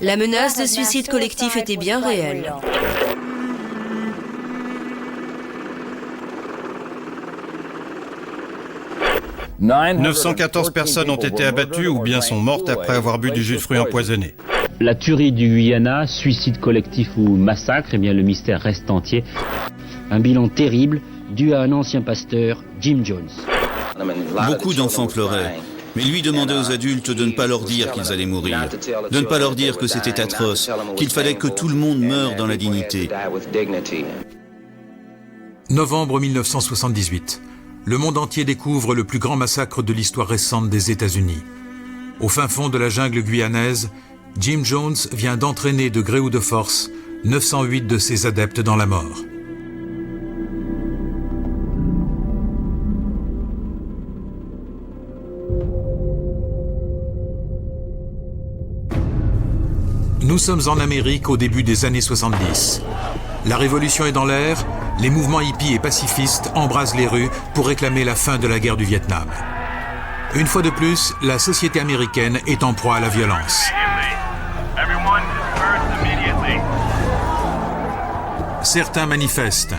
La menace de suicide collectif était bien réelle. « 914 personnes ont été abattues ou bien sont mortes après avoir bu du jus de fruits empoisonné. La tuerie du Guyana, suicide collectif ou massacre, eh bien le mystère reste entier. Un bilan terrible dû à un ancien pasteur, Jim Jones. Beaucoup d'enfants pleuraient, mais lui demandait aux adultes de ne pas leur dire qu'ils allaient mourir, de ne pas leur dire que c'était atroce, qu'il fallait que tout le monde meure dans la dignité. Novembre 1978. Le monde entier découvre le plus grand massacre de l'histoire récente des États-Unis. Au fin fond de la jungle guyanaise, Jim Jones vient d'entraîner de gré ou de force 908 de ses adeptes dans la mort. Nous sommes en Amérique au début des années 70. La révolution est dans l'air, les mouvements hippies et pacifistes embrasent les rues pour réclamer la fin de la guerre du Vietnam. Une fois de plus, la société américaine est en proie à la violence. Certains manifestent,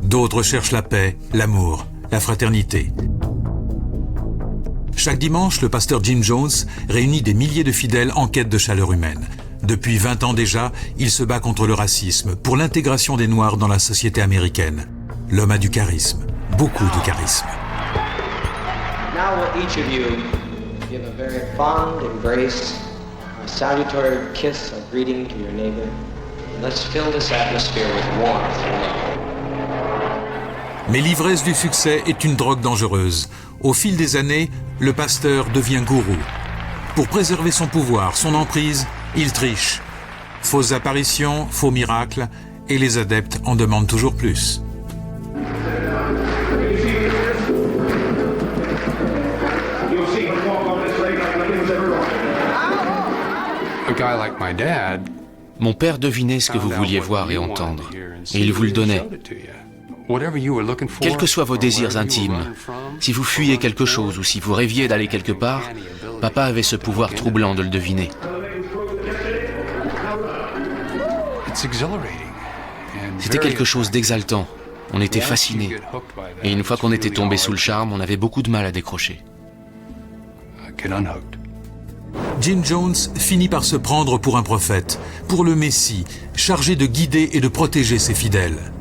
d'autres cherchent la paix, l'amour, la fraternité. Chaque dimanche, le pasteur Jim Jones réunit des milliers de fidèles en quête de chaleur humaine. Depuis 20 ans déjà, il se bat contre le racisme, pour l'intégration des Noirs dans la société américaine. L'homme a du charisme, beaucoup de charisme. Now will each of you give a very fond embrace, a salutary kiss of greeting to your neighbor. Let's fill this atmosphere with warmth and love. Mais l'ivresse du succès est une drogue dangereuse. Au fil des années, le pasteur devient gourou. Pour préserver son pouvoir, son emprise, il triche. Fausses apparitions, faux miracles, et les adeptes en demandent toujours plus. Mon père devinait ce que vous vouliez voir et entendre, et il vous le donnait. Quels que soient vos désirs intimes, si vous fuyez quelque chose ou si vous rêviez d'aller quelque part, papa avait ce pouvoir troublant de le deviner. C'était quelque chose d'exaltant. On était fascinés. Et une fois qu'on était tombé sous le charme, on avait beaucoup de mal à décrocher. Jim Jones finit par se prendre pour un prophète, pour le Messie, chargé de guider et de protéger ses fidèles.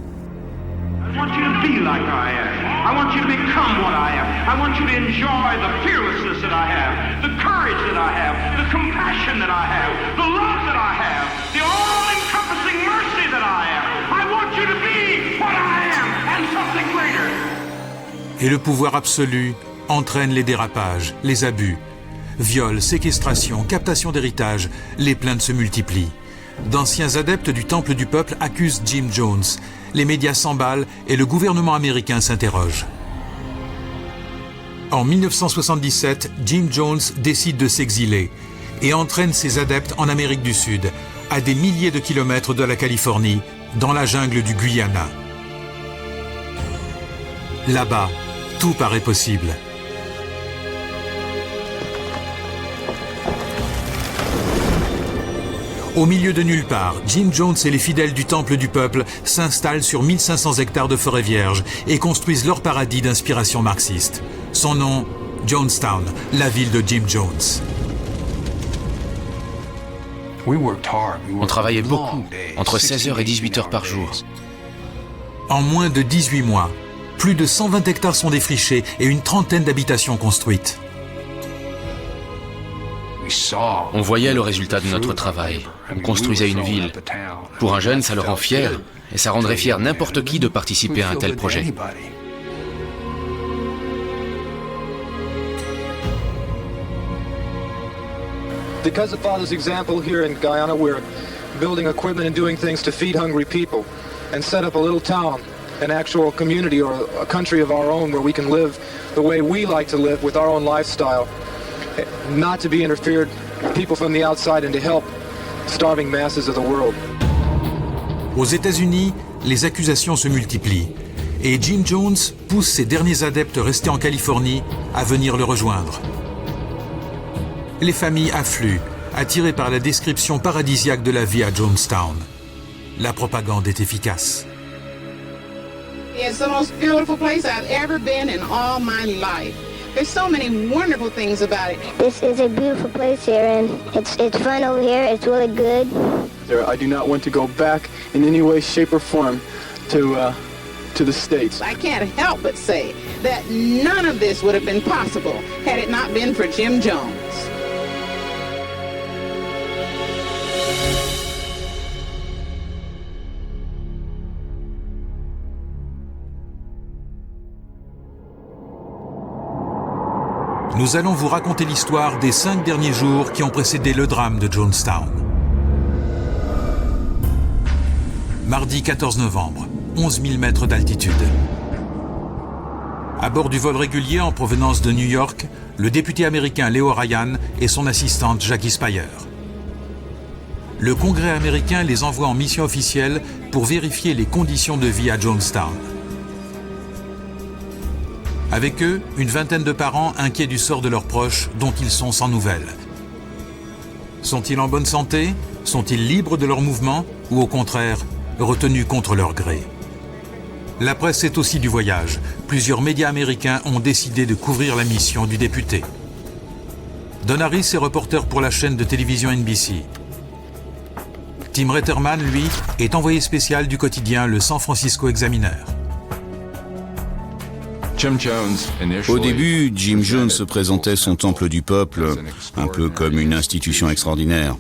I want you to be like I am. I want you to become what I am. I want you to enjoy the fearlessness that I have, the courage that I have, the compassion that I have, the love that I have, the all-encompassing mercy that I am. I want you to be what I am and something greater. Et le pouvoir absolu entraîne les dérapages, les abus. Viols, séquestration, captation d'héritage, les plaintes se multiplient. D'anciens adeptes du Temple du Peuple accusent Jim Jones. Les médias s'emballent et le gouvernement américain s'interroge. En 1977, Jim Jones décide de s'exiler et entraîne ses adeptes en Amérique du Sud, à des milliers de kilomètres de la Californie, dans la jungle du Guyana. Là-bas, tout paraît possible. Au milieu de nulle part, Jim Jones et les fidèles du Temple du Peuple s'installent sur 1500 hectares de forêt vierge et construisent leur paradis d'inspiration marxiste. Son nom, Jonestown, la ville de Jim Jones. On travaillait beaucoup, entre 16h et 18h par jour. En moins de 18 mois, plus de 120 hectares sont défrichés et une trentaine d'habitations construites. On voyait le résultat de notre travail. On construisait une ville. Pour un jeune, ça le rend fier. Et ça rendrait fier n'importe qui de participer à un tel projet. Because of Father's example here in Guyana, we're building equipment and doing things to feed hungry people and set up a little town, an actual community or a country of our own where we can live the way we like to live with our own lifestyle, not to be interfered with people from the outside and to help starving masses of the world. Aux États-Unis, les accusations se multiplient et Jim Jones pousse ses derniers adeptes restés en Californie à venir le rejoindre. Les familles affluent, attirées par la description paradisiaque de la vie à Jonestown. La propagande est efficace. It's the most beautiful place I've ever been in all my life. There's so many wonderful things about it. This is a beautiful place here, and it's fun over here. It's really good. I do not want to go back in any way, shape, or form to the States. I can't help but say that none of this would have been possible had it not been for Jim Jones. Nous allons vous raconter l'histoire des 5 derniers jours qui ont précédé le drame de Jonestown. Mardi 14 novembre, 11 000 mètres d'altitude. À bord du vol régulier en provenance de New York, le député américain Leo Ryan et son assistante Jackie Speier. Le Congrès américain les envoie en mission officielle pour vérifier les conditions de vie à Jonestown. Avec eux, une vingtaine de parents inquiets du sort de leurs proches dont ils sont sans nouvelles. Sont-ils en bonne santé? Sont-ils libres de leurs mouvements? Ou au contraire, retenus contre leur gré? La presse est aussi du voyage. Plusieurs médias américains ont décidé de couvrir la mission du député. Don Harris est reporter pour la chaîne de télévision NBC. Tim Retterman, lui, est envoyé spécial du quotidien le San Francisco Examiner. Au début, Jim Jones se présentait son temple du peuple, un peu comme une institution extraordinaire.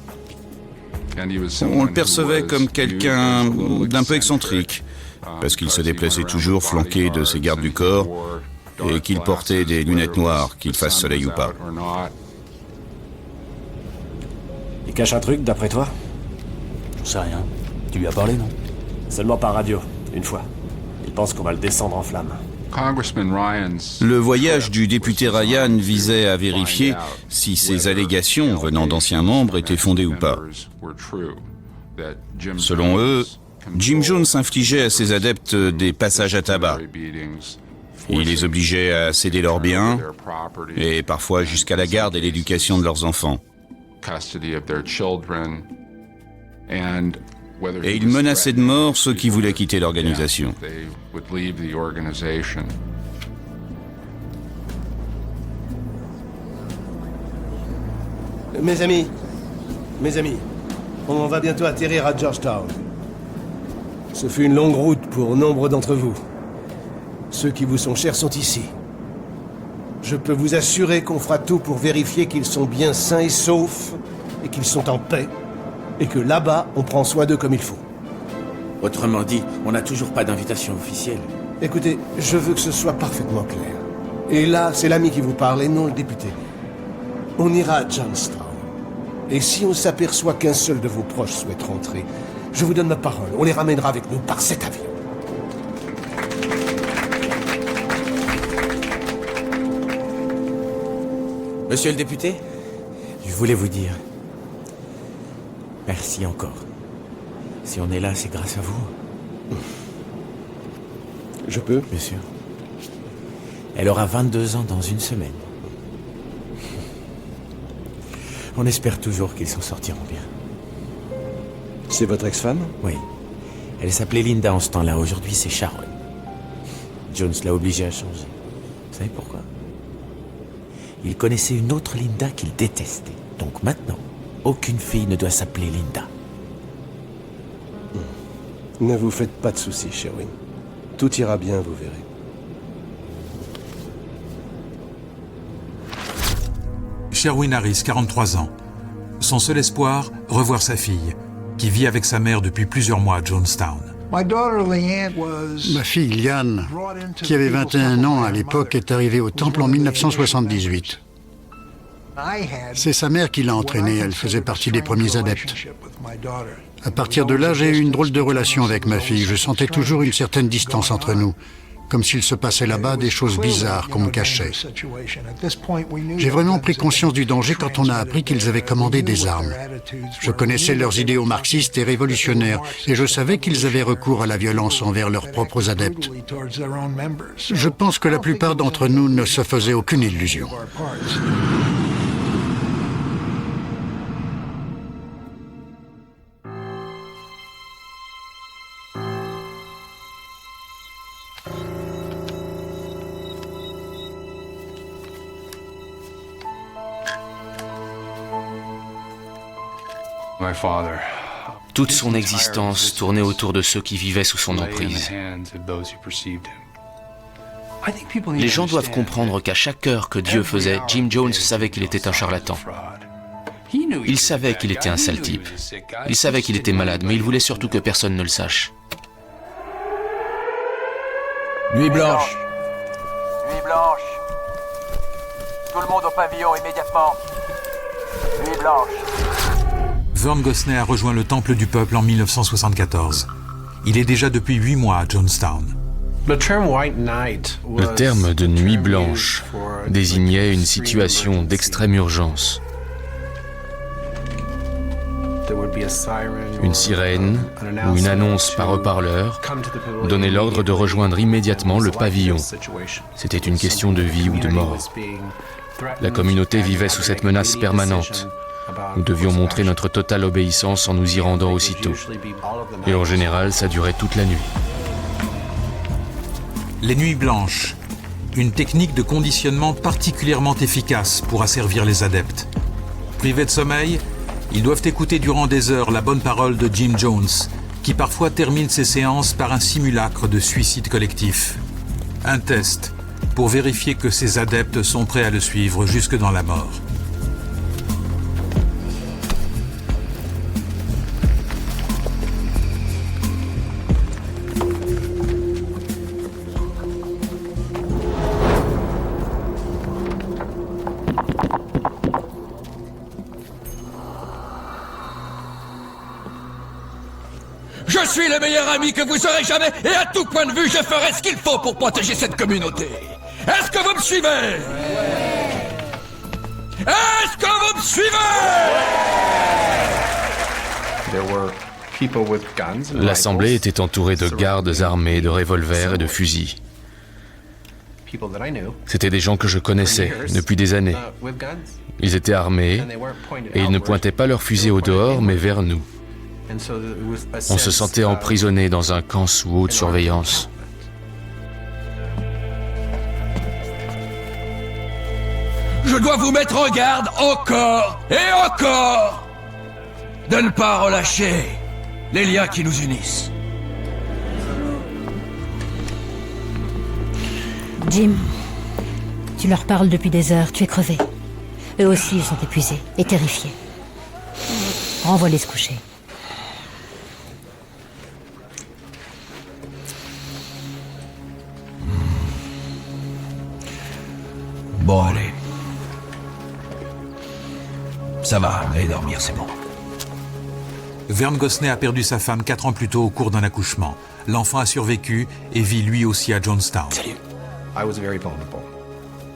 On le percevait comme quelqu'un d'un peu excentrique, parce qu'il se déplaçait toujours flanqué de ses gardes du corps et qu'il portait des lunettes noires, qu'il fasse soleil ou pas. Il cache un truc, d'après toi? J'en sais rien. Tu lui as parlé, non? Seulement par radio, une fois. Il pense qu'on va le descendre en flammes. Le voyage du député Ryan visait à vérifier si ces allégations venant d'anciens membres étaient fondées ou pas. Selon eux, Jim Jones infligeait à ses adeptes des passages à tabac. Il les obligeait à céder leurs biens et parfois jusqu'à la garde et l'éducation de leurs enfants. Et il menaçait de mort ceux qui voulaient quitter l'organisation. Mes amis, on va bientôt atterrir à Georgetown. Ce fut une longue route pour nombre d'entre vous. Ceux qui vous sont chers sont ici. Je peux vous assurer qu'on fera tout pour vérifier qu'ils sont bien sains et saufs, et qu'ils sont en paix, et que là-bas, on prend soin d'eux comme il faut. Autrement dit, on n'a toujours pas d'invitation officielle. Écoutez, je veux que ce soit parfaitement clair. Et là, c'est l'ami qui vous parle et non le député. On ira à Jonestown. Et si on s'aperçoit qu'un seul de vos proches souhaite rentrer, je vous donne ma parole, on les ramènera avec nous par cet avion. Monsieur le député, je voulais vous dire... Merci encore. Si on est là, c'est grâce à vous. Je peux? Bien sûr. Elle aura 22 ans dans une semaine. On espère toujours qu'ils s'en sortiront bien. C'est votre ex-femme? Oui. Elle s'appelait Linda en ce temps-là. Aujourd'hui, c'est Sharon. Jones l'a obligée à changer. Vous savez pourquoi? Il connaissait une autre Linda qu'il détestait. Donc maintenant, aucune fille ne doit s'appeler Linda. Ne vous faites pas de soucis, Sherwin. Tout ira bien, vous verrez. Sherwin Harris, 43 ans. Son seul espoir, revoir sa fille, qui vit avec sa mère depuis plusieurs mois à Jonestown. Ma fille Liane, qui avait 21 ans à l'époque, est arrivée au temple en 1978. C'est sa mère qui l'a entraînée, elle faisait partie des premiers adeptes. À partir de là, j'ai eu une drôle de relation avec ma fille. Je sentais toujours une certaine distance entre nous, comme s'il se passait là-bas des choses bizarres qu'on me cachait. J'ai vraiment pris conscience du danger quand on a appris qu'ils avaient commandé des armes. Je connaissais leurs idéaux marxistes et révolutionnaires, et je savais qu'ils avaient recours à la violence envers leurs propres adeptes. Je pense que la plupart d'entre nous ne se faisaient aucune illusion. Toute son existence tournait autour de ceux qui vivaient sous son emprise. Les gens doivent comprendre qu'à chaque heure que Dieu faisait, Jim Jones savait qu'il était un charlatan. Il savait qu'il était un sale type. Il savait qu'il était malade, mais il voulait surtout que personne ne le sache. Nuit blanche. Nuit blanche. Tout le monde au pavillon immédiatement. Nuit blanche. Vern Gosnell a rejoint le Temple du Peuple en 1974. Il est déjà depuis 8 mois à Jonestown. Le terme de nuit blanche désignait une situation d'extrême urgence. Une sirène ou une annonce par haut-parleur donnait l'ordre de rejoindre immédiatement le pavillon. C'était une question de vie ou de mort. La communauté vivait sous cette menace permanente. Nous devions montrer notre totale obéissance en nous y rendant aussitôt. Et en général, ça durait toute la nuit. Les nuits blanches, une technique de conditionnement particulièrement efficace pour asservir les adeptes. Privés de sommeil, ils doivent écouter durant des heures la bonne parole de Jim Jones, qui parfois termine ses séances par un simulacre de suicide collectif. Un test pour vérifier que ses adeptes sont prêts à le suivre jusque dans la mort. Je suis le meilleur ami que vous aurez jamais et à tout point de vue, je ferai ce qu'il faut pour protéger cette communauté. Est-ce que vous me suivez? Est-ce que vous me suivez? L'assemblée était entourée de gardes armés, de revolvers et de fusils. C'étaient des gens que je connaissais depuis des années. Ils étaient armés et ils ne pointaient pas leurs fusils au dehors, mais vers nous. On se sentait emprisonné dans un camp sous haute surveillance. Je dois vous mettre en garde encore et encore de ne pas relâcher les liens qui nous unissent. Jim, tu leur parles depuis des heures, tu es crevé. Eux aussi, ils sont épuisés et terrifiés. Renvoie-les se coucher. Bon, allez. Ça va, allez dormir, c'est bon. Vern Gosnell a perdu sa femme 4 ans plus tôt au cours d'un accouchement. L'enfant a survécu et vit lui aussi à Jonestown.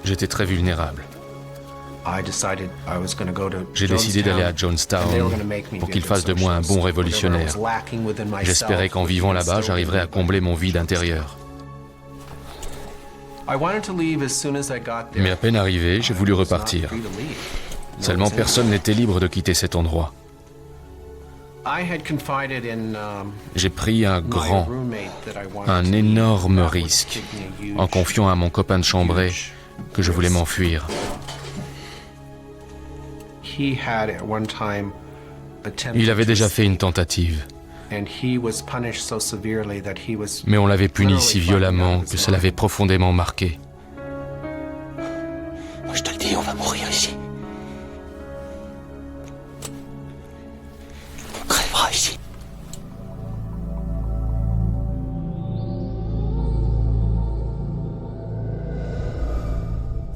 J'étais très vulnérable. J'ai décidé d'aller à Jonestown pour qu'il fasse de moi un bon révolutionnaire. J'espérais qu'en vivant là-bas, j'arriverais à combler mon vide intérieur. Mais à peine arrivé, j'ai voulu repartir. Seulement personne n'était libre de quitter cet endroit. J'ai pris un énorme risque en confiant à mon copain de chambrée que je voulais m'enfuir. Il avait déjà fait une tentative. Mais on l'avait puni si violemment que ça l'avait profondément marqué. Moi je te le dis, on va mourir ici.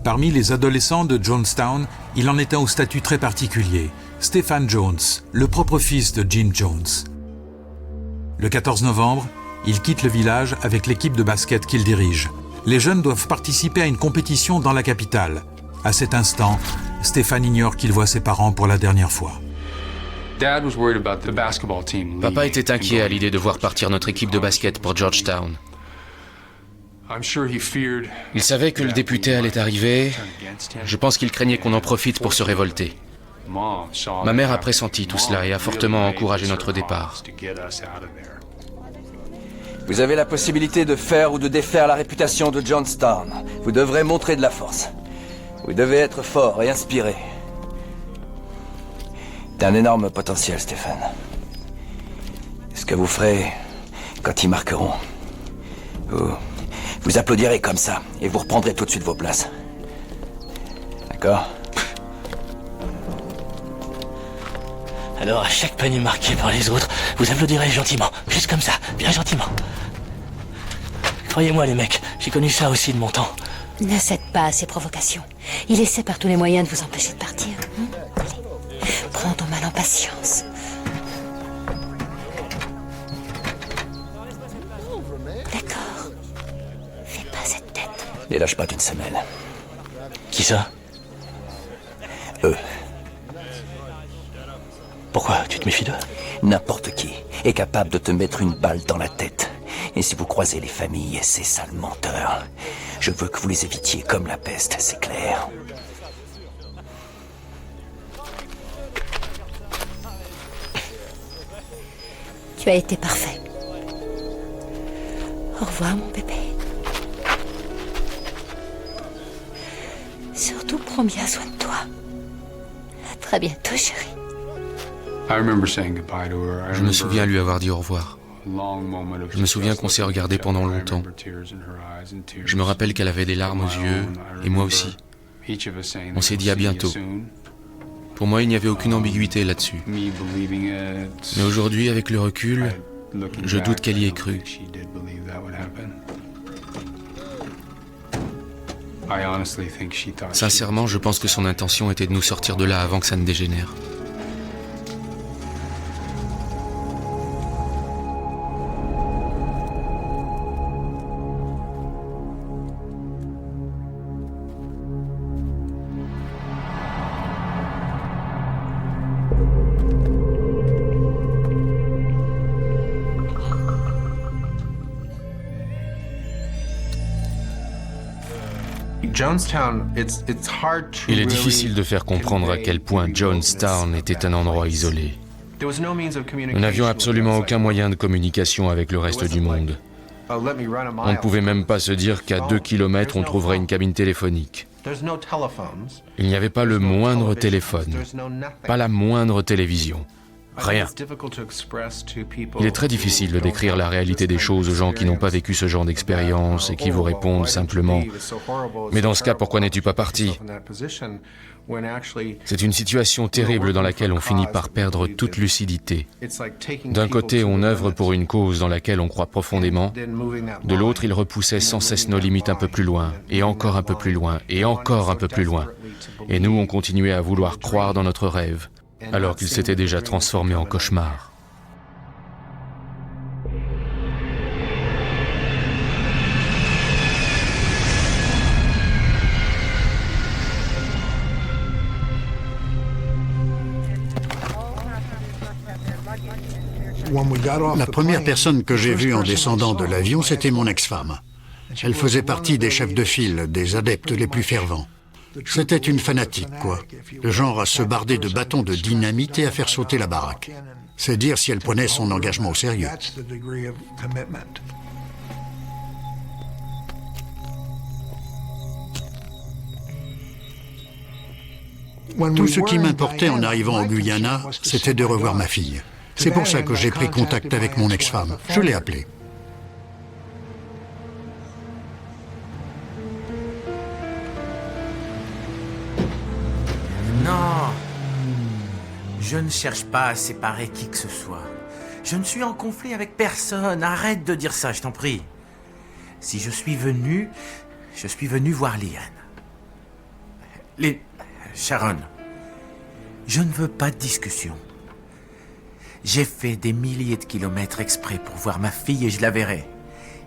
Parmi les adolescents de Jonestown, il en était au statut très particulier. Stephen Jones, le propre fils de Jim Jones. Le 14 novembre, il quitte le village avec l'équipe de basket qu'il dirige. Les jeunes doivent participer à une compétition dans la capitale. À cet instant, Stephen ignore qu'il voit ses parents pour la dernière fois. Papa était inquiet à l'idée de voir partir notre équipe de basket pour Georgetown. Il savait que le député allait arriver. Je pense qu'il craignait qu'on en profite pour se révolter. Ma mère a pressenti tout cela et a fortement encouragé notre départ. Vous avez la possibilité de faire ou de défaire la réputation de Jonestown. Vous devrez montrer de la force. Vous devez être fort et inspiré. T'as un énorme potentiel, Stephen. Ce que vous ferez quand ils marqueront, vous applaudirez comme ça et vous reprendrez tout de suite vos places. D'accord? Alors, à chaque panier marqué par les autres, vous applaudirez gentiment. Juste comme ça, bien gentiment. Croyez-moi, les mecs, j'ai connu ça aussi de mon temps. Ne cède pas à ses provocations. Il essaie par tous les moyens de vous empêcher de partir. Allez, prends ton mal en patience. D'accord. Fais pas cette tête. Les lâche pas d'une semelle. Qui ça? Eux. Pourquoi? Tu te méfies d'eux? N'importe qui est capable de te mettre une balle dans la tête. Et si vous croisez les familles, ces sales menteurs, je veux que vous les évitiez comme la peste, c'est clair. Tu as été parfait. Au revoir, mon bébé. Surtout, prends bien soin de toi. À très bientôt, chérie. Je me souviens lui avoir dit au revoir. Je me souviens qu'on s'est regardé pendant longtemps. Je me rappelle qu'elle avait des larmes aux yeux, et moi aussi. On s'est dit à bientôt. Pour moi, il n'y avait aucune ambiguïté là-dessus. Mais aujourd'hui, avec le recul, je doute qu'elle y ait cru. Sincèrement, je pense que son intention était de nous sortir de là avant que ça ne dégénère. Il est difficile de faire comprendre à quel point Jonestown était un endroit isolé. Nous n'avions absolument aucun moyen de communication avec le reste du monde. On ne pouvait même pas se dire qu'à 2 kilomètres, on trouverait une cabine téléphonique. Il n'y avait pas le moindre téléphone, pas la moindre télévision. Rien. Il est très difficile de décrire la réalité des choses aux gens qui n'ont pas vécu ce genre d'expérience et qui vous répondent simplement « Mais dans ce cas, pourquoi n'es-tu pas parti ?» C'est une situation terrible dans laquelle on finit par perdre toute lucidité. D'un côté, on œuvre pour une cause dans laquelle on croit profondément. De l'autre, il repoussait sans cesse nos limites un peu plus loin, et encore un peu plus loin, et encore un peu plus loin. Et nous, on continuait à vouloir croire dans notre rêve, alors qu'il s'était déjà transformé en cauchemar. La première personne que j'ai vue en descendant de l'avion, c'était mon ex-femme. Elle faisait partie des chefs de file, des adeptes les plus fervents. C'était une fanatique, quoi. Le genre à se barder de bâtons de dynamite et à faire sauter la baraque. C'est dire si elle prenait son engagement au sérieux. Tout ce qui m'importait en arrivant au Guyana, c'était de revoir ma fille. C'est pour ça que j'ai pris contact avec mon ex-femme. Je l'ai appelée. Non, je ne cherche pas à séparer qui que ce soit. Je ne suis en conflit avec personne. Arrête de dire ça, je t'en prie. Si je suis venu voir Liane. Sharon, je ne veux pas de discussion. J'ai fait des milliers de kilomètres exprès pour voir ma fille et je la verrai.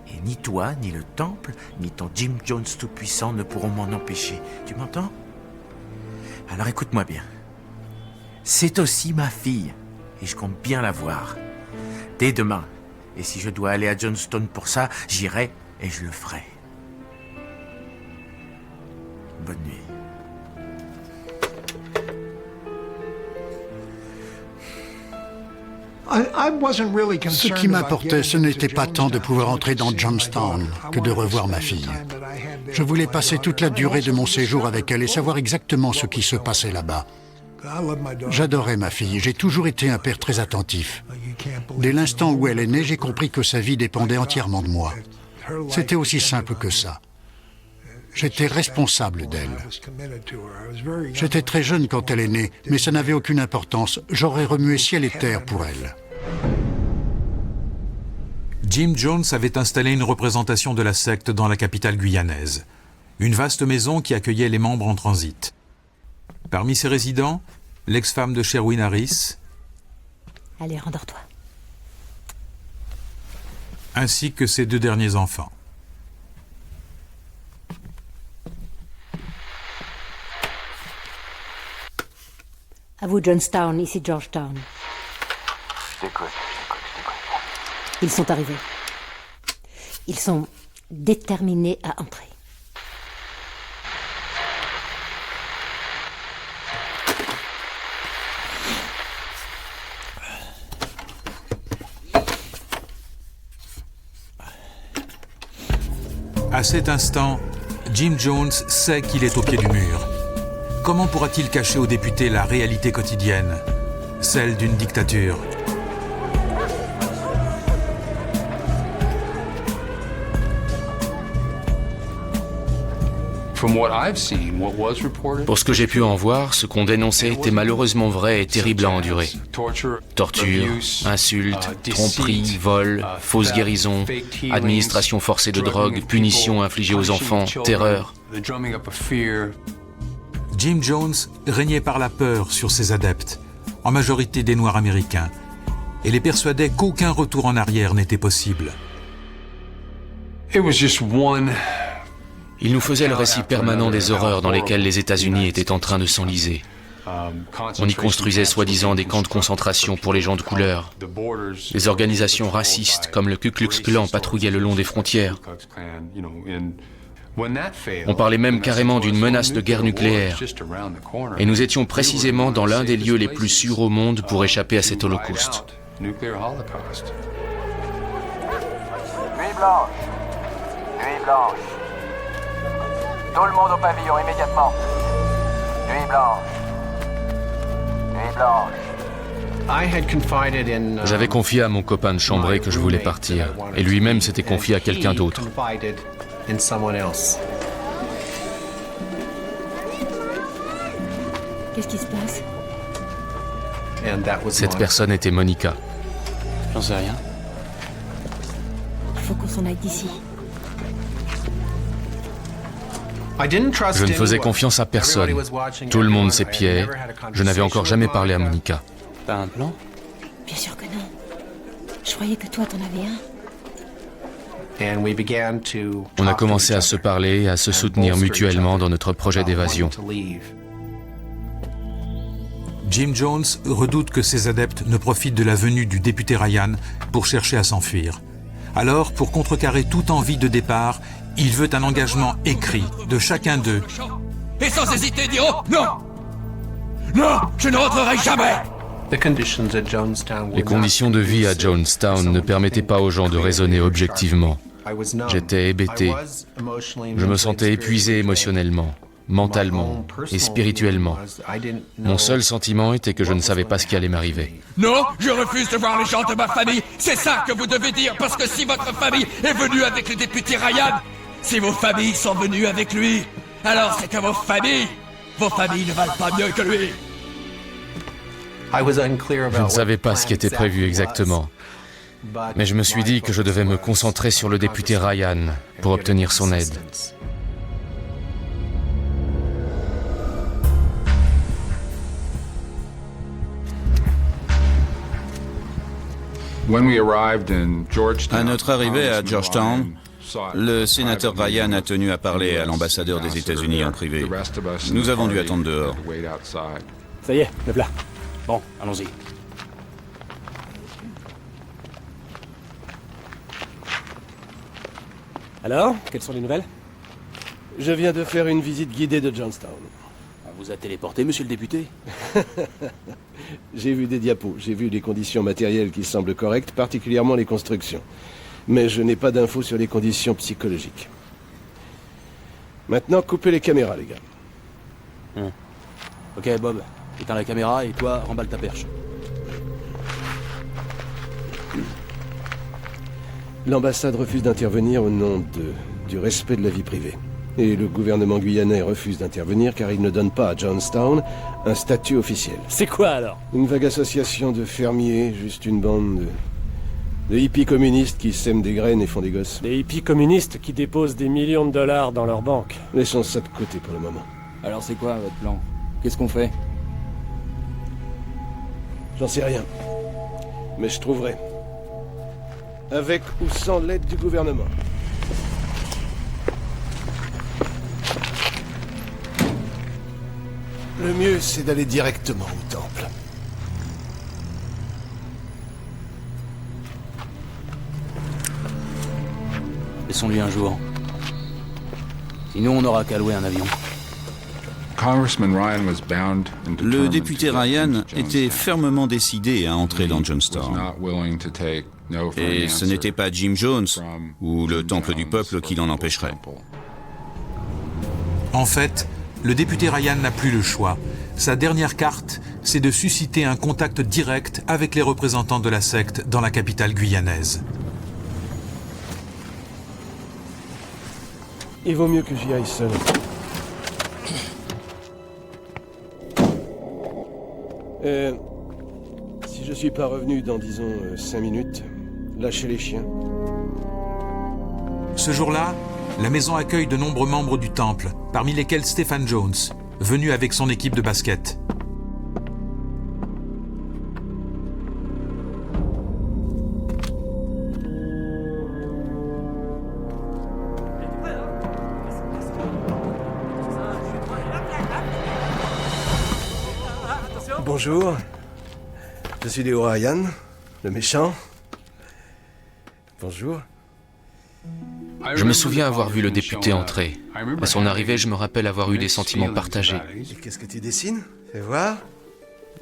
Et ni toi, ni le temple, ni ton Jim Jones tout-puissant ne pourront m'en empêcher. Tu m'entends? Alors écoute-moi bien. C'est aussi ma fille, et je compte bien la voir. Dès demain. Et si je dois aller à Johnstone pour ça, j'irai et je le ferai. Bonne nuit. Ce qui m'importait, ce n'était pas tant de pouvoir entrer dans Johnstown que de revoir ma fille. Je voulais passer toute la durée de mon séjour avec elle et savoir exactement ce qui se passait là-bas. J'adorais ma fille, j'ai toujours été un père très attentif. Dès l'instant où elle est née, j'ai compris que sa vie dépendait entièrement de moi. C'était aussi simple que ça. J'étais responsable d'elle. J'étais très jeune quand elle est née, mais ça n'avait aucune importance. J'aurais remué ciel et terre pour elle. Jim Jones avait installé une représentation de la secte dans la capitale guyanaise. Une vaste maison qui accueillait les membres en transit. Parmi ses résidents, l'ex-femme de Sherwin Harris. Allez, rendors-toi. Ainsi que ses 2 derniers enfants. À vous, Johnstown, ici Georgetown. Je t'écoute. Ils sont arrivés. Ils sont déterminés à entrer. À cet instant, Jim Jones sait qu'il est au pied du mur. Comment pourra-t-il cacher aux députés la réalité quotidienne, celle d'une dictature? Pour ce que j'ai pu en voir, ce qu'on dénonçait était malheureusement vrai et terrible à endurer. Torture, insultes, tromperies, vols, fausses guérisons, administration forcée de drogue, punitions infligées aux enfants, terreur. Jim Jones régnait par la peur sur ses adeptes, en majorité des Noirs américains, et les persuadait qu'aucun retour en arrière n'était possible. Il nous faisait le récit permanent des horreurs dans lesquelles les États-Unis étaient en train de s'enliser. On y construisait soi-disant des camps de concentration pour les gens de couleur. Des organisations racistes comme le Ku Klux Klan patrouillaient le long des frontières. On parlait même carrément d'une menace de guerre nucléaire. Et nous étions précisément dans l'un des lieux les plus sûrs au monde pour échapper à cet holocauste. Nuit blanche. Nuit blanche. Tout le monde au pavillon, immédiatement. Nuit blanche. Nuit blanche. J'avais confié à mon copain de chambrée que je voulais partir, et lui-même s'était confié à quelqu'un d'autre. Qu'est-ce qui se passe? Cette personne était Monica. J'en sais rien. Il faut qu'on s'en aille d'ici. Je ne faisais confiance à personne. Tout le monde s'épiait. Je n'avais encore jamais parlé à Monica. T'as un plan? Bien sûr que non. Je croyais que toi, t'en avais un. On a commencé à se parler et à se soutenir mutuellement dans notre projet d'évasion. Jim Jones redoute que ses adeptes ne profitent de la venue du député Ryan pour chercher à s'enfuir. Alors, pour contrecarrer toute envie de départ, il veut un engagement écrit de chacun d'eux. Et sans hésiter diront non! Non, je ne rentrerai jamais! Les conditions de vie à Jonestown ne permettaient pas aux gens de raisonner objectivement. J'étais hébété. Je me sentais épuisé émotionnellement, mentalement et spirituellement. Mon seul sentiment était que je ne savais pas ce qui allait m'arriver. Non, je refuse de voir les gens de ma famille. C'est ça que vous devez dire, parce que si votre famille est venue avec le député Ryan, si vos familles sont venues avec lui, alors c'est que vos familles ne valent pas mieux que lui. Je ne savais pas ce qui était prévu exactement. Mais je me suis dit que je devais me concentrer sur le député Ryan pour obtenir son aide. À notre arrivée à Georgetown, le sénateur Ryan a tenu à parler à l'ambassadeur des États-Unis en privé. Nous avons dû attendre dehors. Ça y est, le plat. Bon, allons-y. Alors, quelles sont les nouvelles? Je viens de faire une visite guidée de Johnstown. On vous a téléporté, monsieur le député? J'ai vu des diapos, j'ai vu les conditions matérielles qui semblent correctes, particulièrement les constructions. Mais je n'ai pas d'infos sur les conditions psychologiques. Maintenant, coupez les caméras, les gars. Ok, Bob, éteins la caméra et toi, remballe ta perche. L'ambassade refuse d'intervenir au nom du respect de la vie privée. Et le gouvernement guyanais refuse d'intervenir car il ne donne pas à Johnstown un statut officiel. C'est quoi alors? Une vague association de fermiers, juste une bande de hippies communistes qui sèment des graines et font des gosses. Des hippies communistes qui déposent des millions de dollars dans leur banque. Laissons ça de côté pour le moment. Alors c'est quoi votre plan? Qu'est-ce qu'on fait? J'en sais rien. Mais je trouverai. Avec ou sans l'aide du gouvernement. Le mieux, c'est d'aller directement au temple. Laissons-lui un jour. Sinon, on n'aura qu'à louer un avion. Le député Ryan était fermement décidé à entrer dans Johnstown. Et ce n'était pas Jim Jones ou le Temple du Peuple qui l'en empêcherait. En fait, le député Ryan n'a plus le choix. Sa dernière carte, c'est de susciter un contact direct avec les représentants de la secte dans la capitale guyanaise. Il vaut mieux que j'y aille seul. Si je suis pas revenu dans, disons, 5 minutes, lâchez les chiens. Ce jour-là, la maison accueille de nombreux membres du temple, parmi lesquels Stephen Jones, venu avec son équipe de basket. Bonjour, je suis Léo Ryan, le méchant. Bonjour. Je me souviens avoir vu le député entrer. À son arrivée, je me rappelle avoir eu des sentiments partagés. Et qu'est-ce que tu dessines? Fais voir.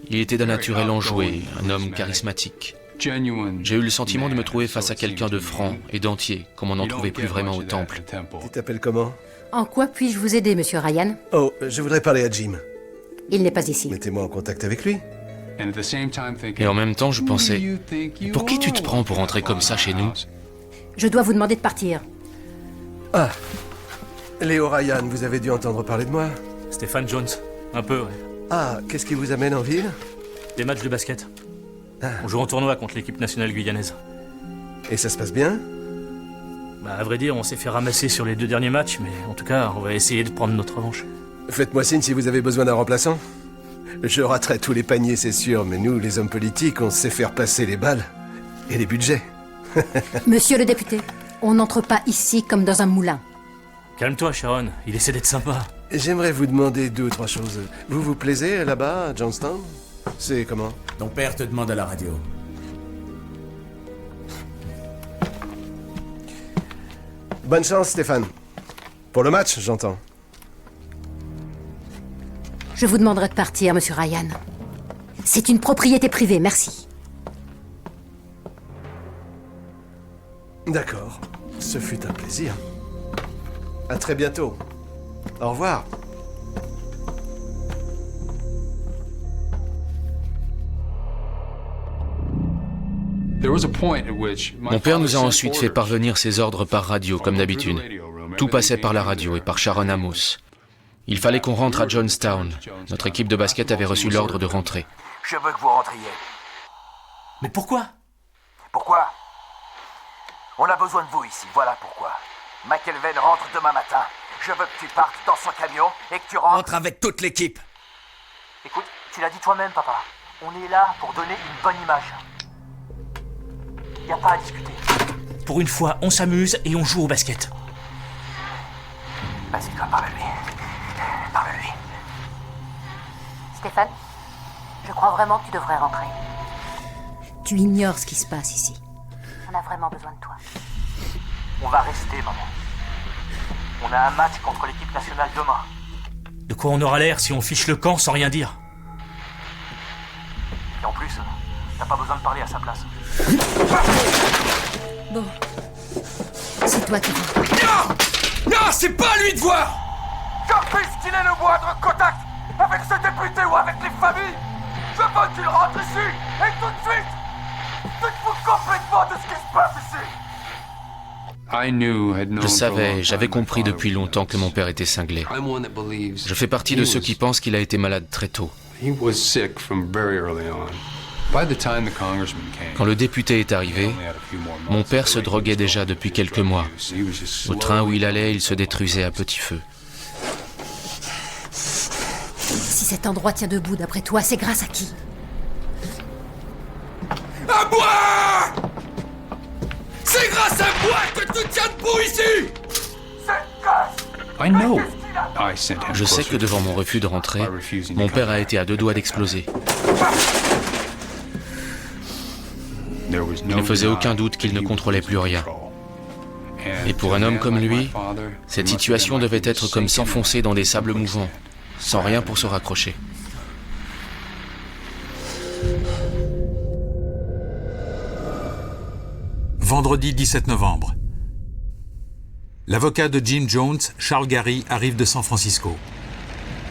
Il était d'un naturel enjoué, un homme charismatique. J'ai eu le sentiment de me trouver face à quelqu'un de franc et d'entier, comme on n'en trouvait plus vraiment au temple. Tu t'appelles comment? En quoi puis-je vous aider, monsieur Ryan? Oh, je voudrais parler à Jim. Il n'est pas ici. Mettez-moi en contact avec lui. Et en même temps, je pensais, pour qui tu te prends pour entrer comme ça chez nous? Je dois vous demander de partir. Ah, Léo Ryan, vous avez dû entendre parler de moi? Stephen Jones, un peu, ouais. Ah, qu'est-ce qui vous amène en ville? Des matchs de basket. On joue en tournoi contre l'équipe nationale guyanaise. Et ça se passe bien? Bah, à vrai dire, on s'est fait ramasser sur les 2 derniers matchs, mais en tout cas, on va essayer de prendre notre revanche. Faites-moi signe si vous avez besoin d'un remplaçant. Je raterai tous les paniers, c'est sûr, mais nous, les hommes politiques, on sait faire passer les balles et les budgets. Monsieur le député, on n'entre pas ici comme dans un moulin. Calme-toi, Sharon, il essaie d'être sympa. J'aimerais vous demander 2 ou 3 choses. Vous vous plaisez là-bas, à Johnstown? C'est comment? Ton père te demande à la radio. Bonne chance, Stéphane. Pour le match, j'entends. Je vous demanderai de partir, monsieur Ryan. C'est une propriété privée, merci. D'accord. Ce fut un plaisir. À très bientôt. Au revoir. Mon père nous a ensuite fait parvenir ses ordres par radio, comme d'habitude. Tout passait par la radio et par Sharon Amos. Il fallait qu'on rentre à Johnstown. Notre équipe de basket avait reçu l'ordre de rentrer. Je veux que vous rentriez. Mais pourquoi? Pourquoi? On a besoin de vous ici, voilà pourquoi. McElven rentre demain matin. Je veux que tu partes dans son camion et que tu rentres... Rentre avec toute l'équipe. Écoute, tu l'as dit toi-même, papa. On est là pour donner une bonne image. Y a pas à discuter. Pour une fois, on s'amuse et on joue au basket. Vas-y, toi, parle-lui. Parle-lui. Stéphane, je crois vraiment que tu devrais rentrer. Tu ignores ce qui se passe ici. On a vraiment besoin de toi. On va rester, maman. On a un match contre l'équipe nationale demain. De quoi on aura l'air si on fiche le camp sans rien dire? Et en plus, t'as pas besoin de parler à sa place. Bon. C'est toi qui vois. Non! Non, c'est pas à lui de voir! Que puisse-t-il ait le moindre contact avec ce député ou avec les familles, je veux qu'il rentre ici, et tout de suite! Tu te fous complètement de ce qui se passe ici! Je savais, j'avais compris depuis longtemps que mon père était cinglé. Je fais partie de ceux qui pensent qu'il a été malade très tôt. Quand le député est arrivé, mon père se droguait déjà depuis quelques mois. Au train où il allait, il se détruisait à petit feu. Si cet endroit tient debout, d'après toi, c'est grâce à qui? À moi! C'est grâce à moi que tout tient debout ici! Je sais que devant mon refus de rentrer, mon père a été à 2 doigts d'exploser. Il ne faisait aucun doute qu'il ne contrôlait plus rien. Et pour un homme comme lui, cette situation devait être comme s'enfoncer dans des sables mouvants, sans rien pour se raccrocher. Vendredi 17 novembre. L'avocat de Jim Jones, Charles Gary, arrive de San Francisco.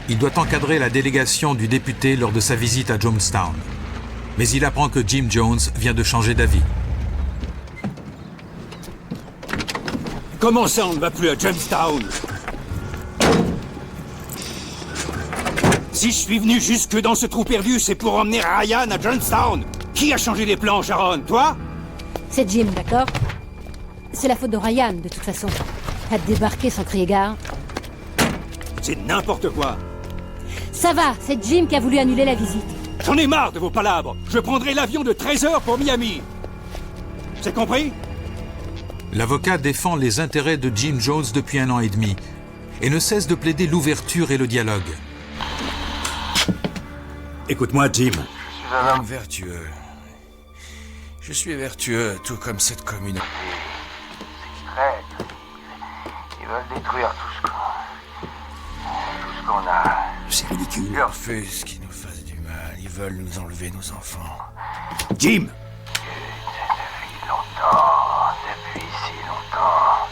Il doit encadrer la délégation du député lors de sa visite à Jonestown. Mais il apprend que Jim Jones vient de changer d'avis. Comment ça, on ne va plus à Jonestown? Si je suis venu jusque dans ce trou perdu, c'est pour emmener Ryan à Jonestown. Qui a changé les plans, Sharon? Toi? C'est Jim, d'accord? C'est la faute de Ryan, de toute façon. À débarquer sans crier gare. C'est n'importe quoi. Ça va, c'est Jim qui a voulu annuler la visite. J'en ai marre de vos palabres. Je prendrai l'avion de 13 heures pour Miami. C'est compris? L'avocat défend les intérêts de Jim Jones depuis 1 an et demi et ne cesse de plaider l'ouverture et le dialogue. Écoute-moi, Jim. Je suis un homme vertueux. Je suis vertueux, tout comme cette communauté. Ils veulent détruire tout ce qu'on a. C'est ridicule. Ils refusent qu'ils nous fassent du mal. Ils veulent nous enlever nos enfants. Jim! Depuis si longtemps.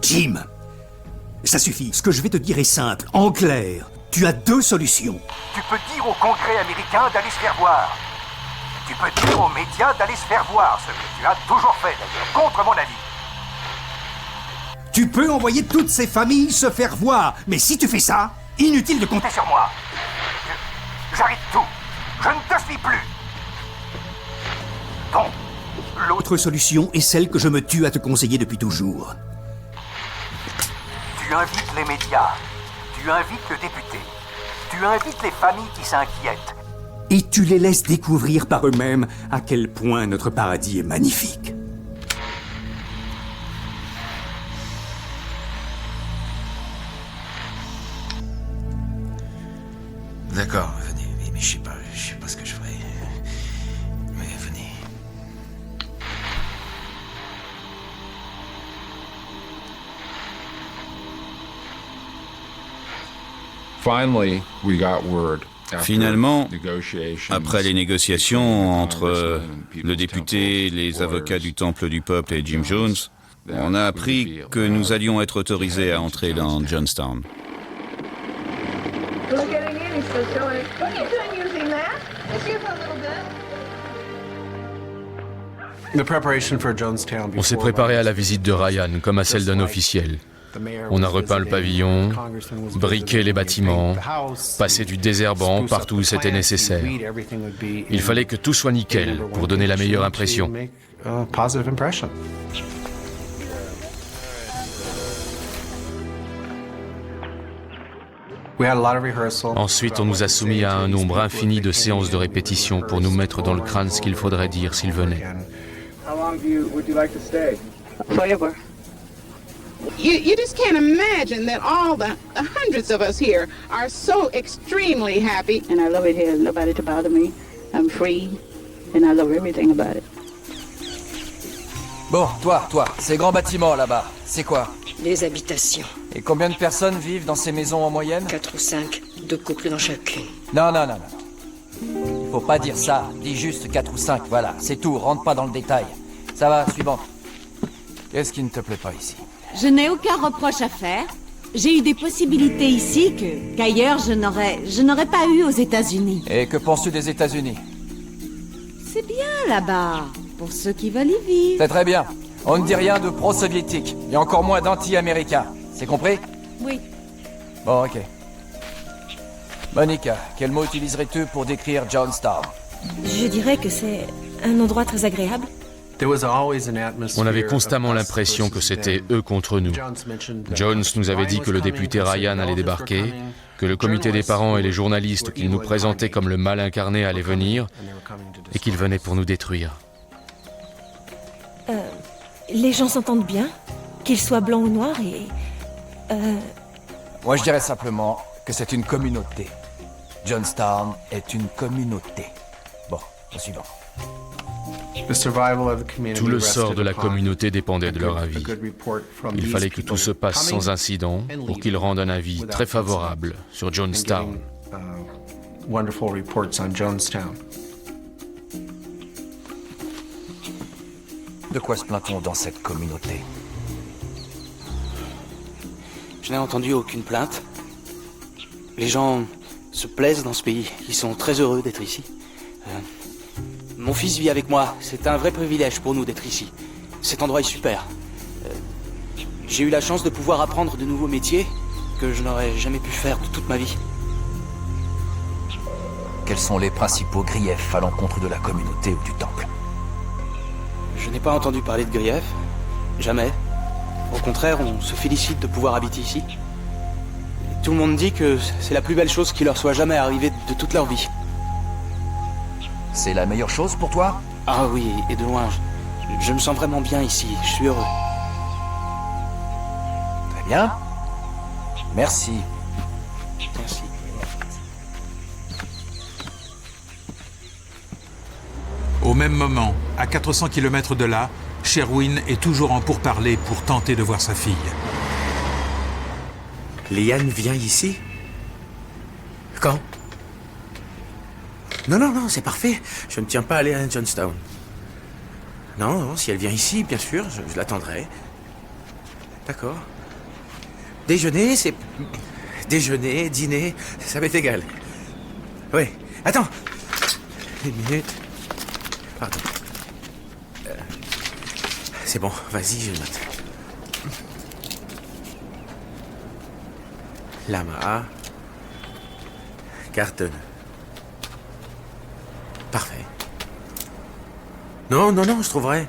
Jim! Ça suffit. Ce que je vais te dire est simple. En clair, tu as 2 solutions. Tu peux dire au Congrès américain d'aller se faire voir. Tu peux dire aux médias d'aller se faire voir, ce que tu as toujours fait d'ailleurs, contre mon avis. Tu peux envoyer toutes ces familles se faire voir, mais si tu fais ça, inutile de compter sur moi. J'arrête tout. Je ne te suis plus. Donc, l'autre solution est celle que je me tue à te conseiller depuis toujours. Tu invites les médias, tu invites le député, tu invites les familles qui s'inquiètent. Et tu les laisses découvrir par eux-mêmes à quel point notre paradis est magnifique. D'accord, venez. Mais je sais pas ce que je ferai. Mais venez. Finalement, après les négociations entre le député, les avocats du Temple du Peuple et Jim Jones, on a appris que nous allions être autorisés à entrer dans Jonestown. On s'est préparé à la visite de Ryan comme à celle d'un officiel. On a repeint le pavillon, briqué les bâtiments, passé du désherbant partout où c'était nécessaire. Il fallait que tout soit nickel pour donner la meilleure impression. Ensuite, on nous a soumis à un nombre infini de séances de répétition pour nous mettre dans le crâne ce qu'il faudrait dire s'il venait. Forever. You just can't imagine that all the hundreds of us here are so extremely happy. And I love it here. Nobody to bother me. I'm free, and I love everything about it. Bon, toi, ces grands bâtiments là-bas, c'est quoi? Des habitations. Et combien de personnes vivent dans ces maisons en moyenne? 4 ou 5, 2 couples dans chacune. Non. Faut pas dire ça, dis juste 4 ou 5, voilà, c'est tout, rentre pas dans le détail. Ça va, suivante. Qu'est-ce qui ne te plaît pas ici? Je n'ai aucun reproche à faire. J'ai eu des possibilités ici qu'ailleurs je n'aurais pas eu aux États-Unis. Et que penses-tu des États-Unis? C'est bien là-bas, pour ceux qui veulent y vivre. C'est très bien. On ne dit rien de pro-soviétique, et encore moins d'anti-américain. C'est compris? Oui. Bon, ok. Monica, quel mot utiliserais-tu pour décrire Johnstown? Je dirais que c'est un endroit très agréable. On avait constamment l'impression que c'était eux contre nous. Jones nous avait dit que le député Ryan allait débarquer, que le comité des parents et les journalistes qu'il nous présentait comme le mal incarné allaient venir, et qu'ils venaient pour nous détruire. Les gens s'entendent bien, qu'ils soient blancs ou noirs, et... Moi, je dirais simplement que c'est une communauté. Johnstown est une communauté. Bon, au suivant. Tout le sort de la communauté dépendait de leur avis. Il fallait que tout se passe sans incident pour qu'ils rendent un avis très favorable sur Johnstown. De quoi se plaint-on dans cette communauté? Je n'ai entendu aucune plainte. Les gens se plaisent dans ce pays. Ils sont très heureux d'être ici. Mon fils vit avec moi. C'est un vrai privilège pour nous d'être ici. Cet endroit est super. J'ai eu la chance de pouvoir apprendre de nouveaux métiers que je n'aurais jamais pu faire de toute ma vie. Quels sont les principaux griefs à l'encontre de la communauté ou du temple? Je n'ai pas entendu parler de griefs. Jamais. Au contraire, on se félicite de pouvoir habiter ici. Tout le monde dit que c'est la plus belle chose qui leur soit jamais arrivée de toute leur vie. C'est la meilleure chose pour toi? Ah oui, et de loin. Je me sens vraiment bien ici. Je suis heureux. Très bien. Merci. Merci. Au même moment, à 400 km de là, Sherwin est toujours en pourparlers pour tenter de voir sa fille. Liane vient ici? Quand? Non, c'est parfait. Je ne tiens pas à aller à Johnstown. Non, si elle vient ici, bien sûr, je l'attendrai. D'accord. Déjeuner, c'est... Déjeuner, dîner, ça m'est égal. Oui. Attends. Une minute. Pardon. C'est bon, vas-y, je note. Lama. Garden. Parfait. Non, je trouverai.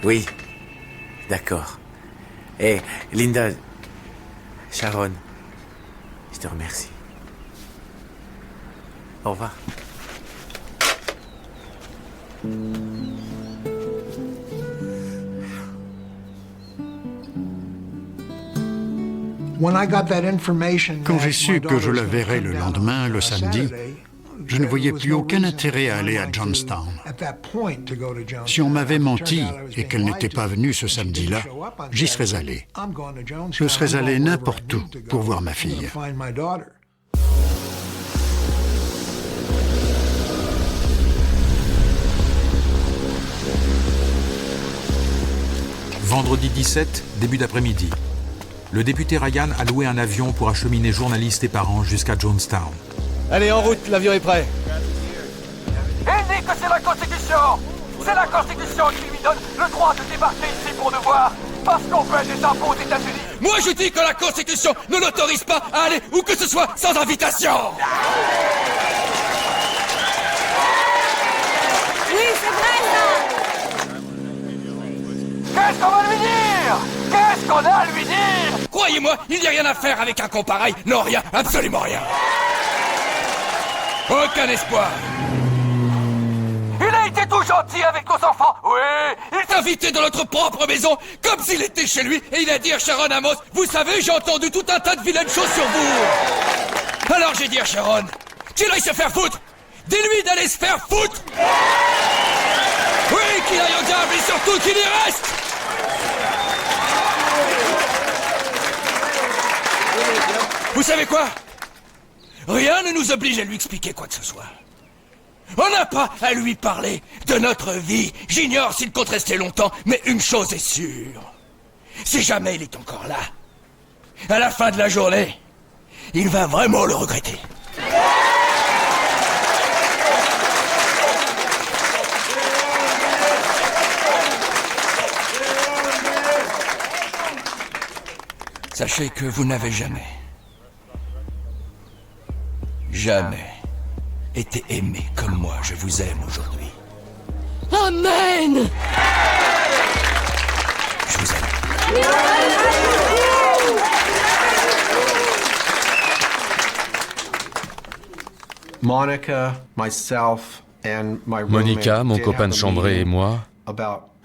Oui. D'accord. Eh, Linda. Sharon. Je te remercie. Au revoir. Quand j'ai su que je la verrais le lendemain, le samedi, je ne voyais plus aucun intérêt à aller à Johnstown. Si on m'avait menti et qu'elle n'était pas venue ce samedi-là, j'y serais allé. Je serais allé n'importe où pour voir ma fille. Vendredi 17, début d'après-midi. Le député Ryan a loué un avion pour acheminer journalistes et parents jusqu'à Johnstown. Allez, en route, l'avion est prêt. Il dit que c'est la Constitution! C'est la Constitution qui lui donne le droit de débarquer ici pour nous voir, parce qu'on paie des impôts aux États-Unis! Moi je dis que la Constitution ne l'autorise pas à aller où que ce soit sans invitation! Oui, c'est vrai ça! Qu'est-ce qu'on va lui dire? Qu'est-ce qu'on a à lui dire? Croyez-moi, il n'y a rien à faire avec un con pareil. Non, rien, absolument rien. Aucun espoir. Il a été tout gentil avec nos enfants, oui. Il t'a invité dans notre propre maison, comme s'il était chez lui, et il a dit à Sharon Amos, vous savez, j'ai entendu tout un tas de vilaines choses sur vous. Alors j'ai dit à Sharon, qu'il aille se faire foutre. Dis-lui d'aller se faire foutre. Oui, qu'il aille au diable et surtout qu'il y reste. Vous savez quoi? Rien ne nous oblige à lui expliquer quoi que ce soit. On n'a pas à lui parler de notre vie. J'ignore s'il compte rester longtemps, mais une chose est sûre. Si jamais il est encore là, à la fin de la journée, il va vraiment le regretter. Sachez que vous n'avez jamais été aimé comme moi je vous aime aujourd'hui. Amen. Je vous aime. Monica, mon copain de chambrée et moi,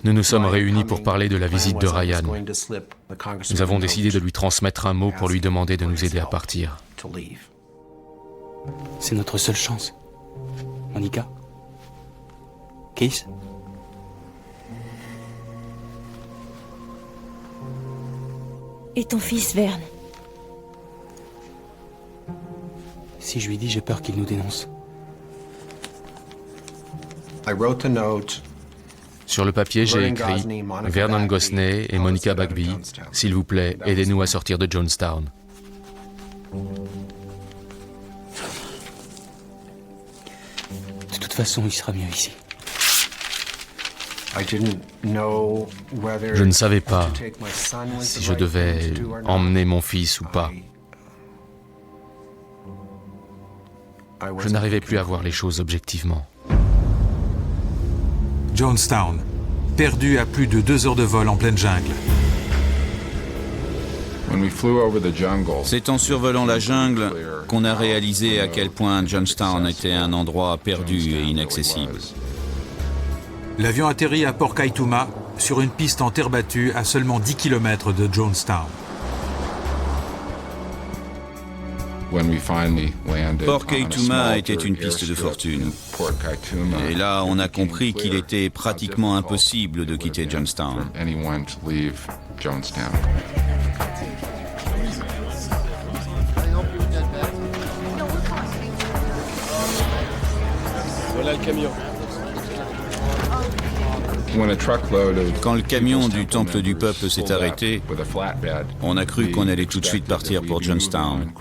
nous nous sommes réunis pour parler de la visite de Ryan. Nous avons décidé de lui transmettre un mot pour lui demander de nous aider à partir. C'est notre seule chance. Monica? Keith? Et ton fils, Vern? Si je lui dis, j'ai peur qu'il nous dénonce. Sur le papier, j'ai écrit « Vernon Gosney et Monica Bagby, s'il vous plaît, aidez-nous à sortir de Jonestown. » De toute façon, il sera mieux ici. Je ne savais pas si je devais emmener mon fils ou pas. Je n'arrivais plus à voir les choses objectivement. Jonestown, perdu à plus de 2 heures de vol en pleine jungle. C'est en survolant la jungle qu'on a réalisé à quel point Jonestown était un endroit perdu et inaccessible. L'avion atterrit à Port Kaituma, sur une piste en terre battue à seulement 10 km de Jonestown. Port Kaituma était une piste de fortune. Et là, on a compris qu'il était pratiquement impossible de quitter Jonestown. Voilà le camion. Quand le camion du Temple du Peuple s'est arrêté, on a cru qu'on allait tout de suite partir pour Jonestown.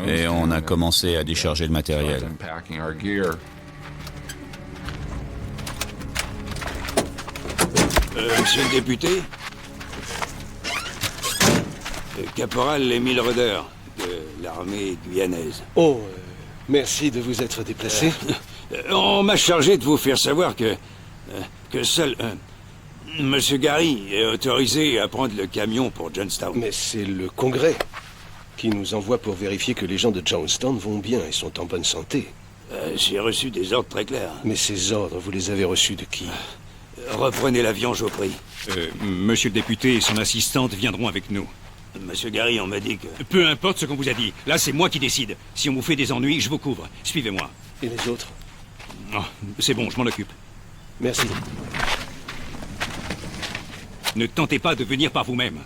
Et on a commencé à décharger le matériel. Monsieur le député, caporal Émile Roder, de l'armée guyanaise. Oh, merci de vous être déplacé. On m'a chargé de vous faire savoir que seul Monsieur Gary est autorisé à prendre le camion pour Jonestown. Mais c'est le Congrès qui nous envoie pour vérifier que les gens de Jonestown vont bien et sont en bonne santé. J'ai reçu des ordres très clairs. Mais ces ordres, vous les avez reçus de qui? Reprenez l'avion, je vous prie. Monsieur le député et son assistante viendront avec nous. Monsieur Gary, on m'a dit que... Peu importe ce qu'on vous a dit. Là, c'est moi qui décide. Si on vous fait des ennuis, je vous couvre. Suivez-moi. Et les autres? Oh, c'est bon, je m'en occupe. Merci. Ne tentez pas de venir par vous-même.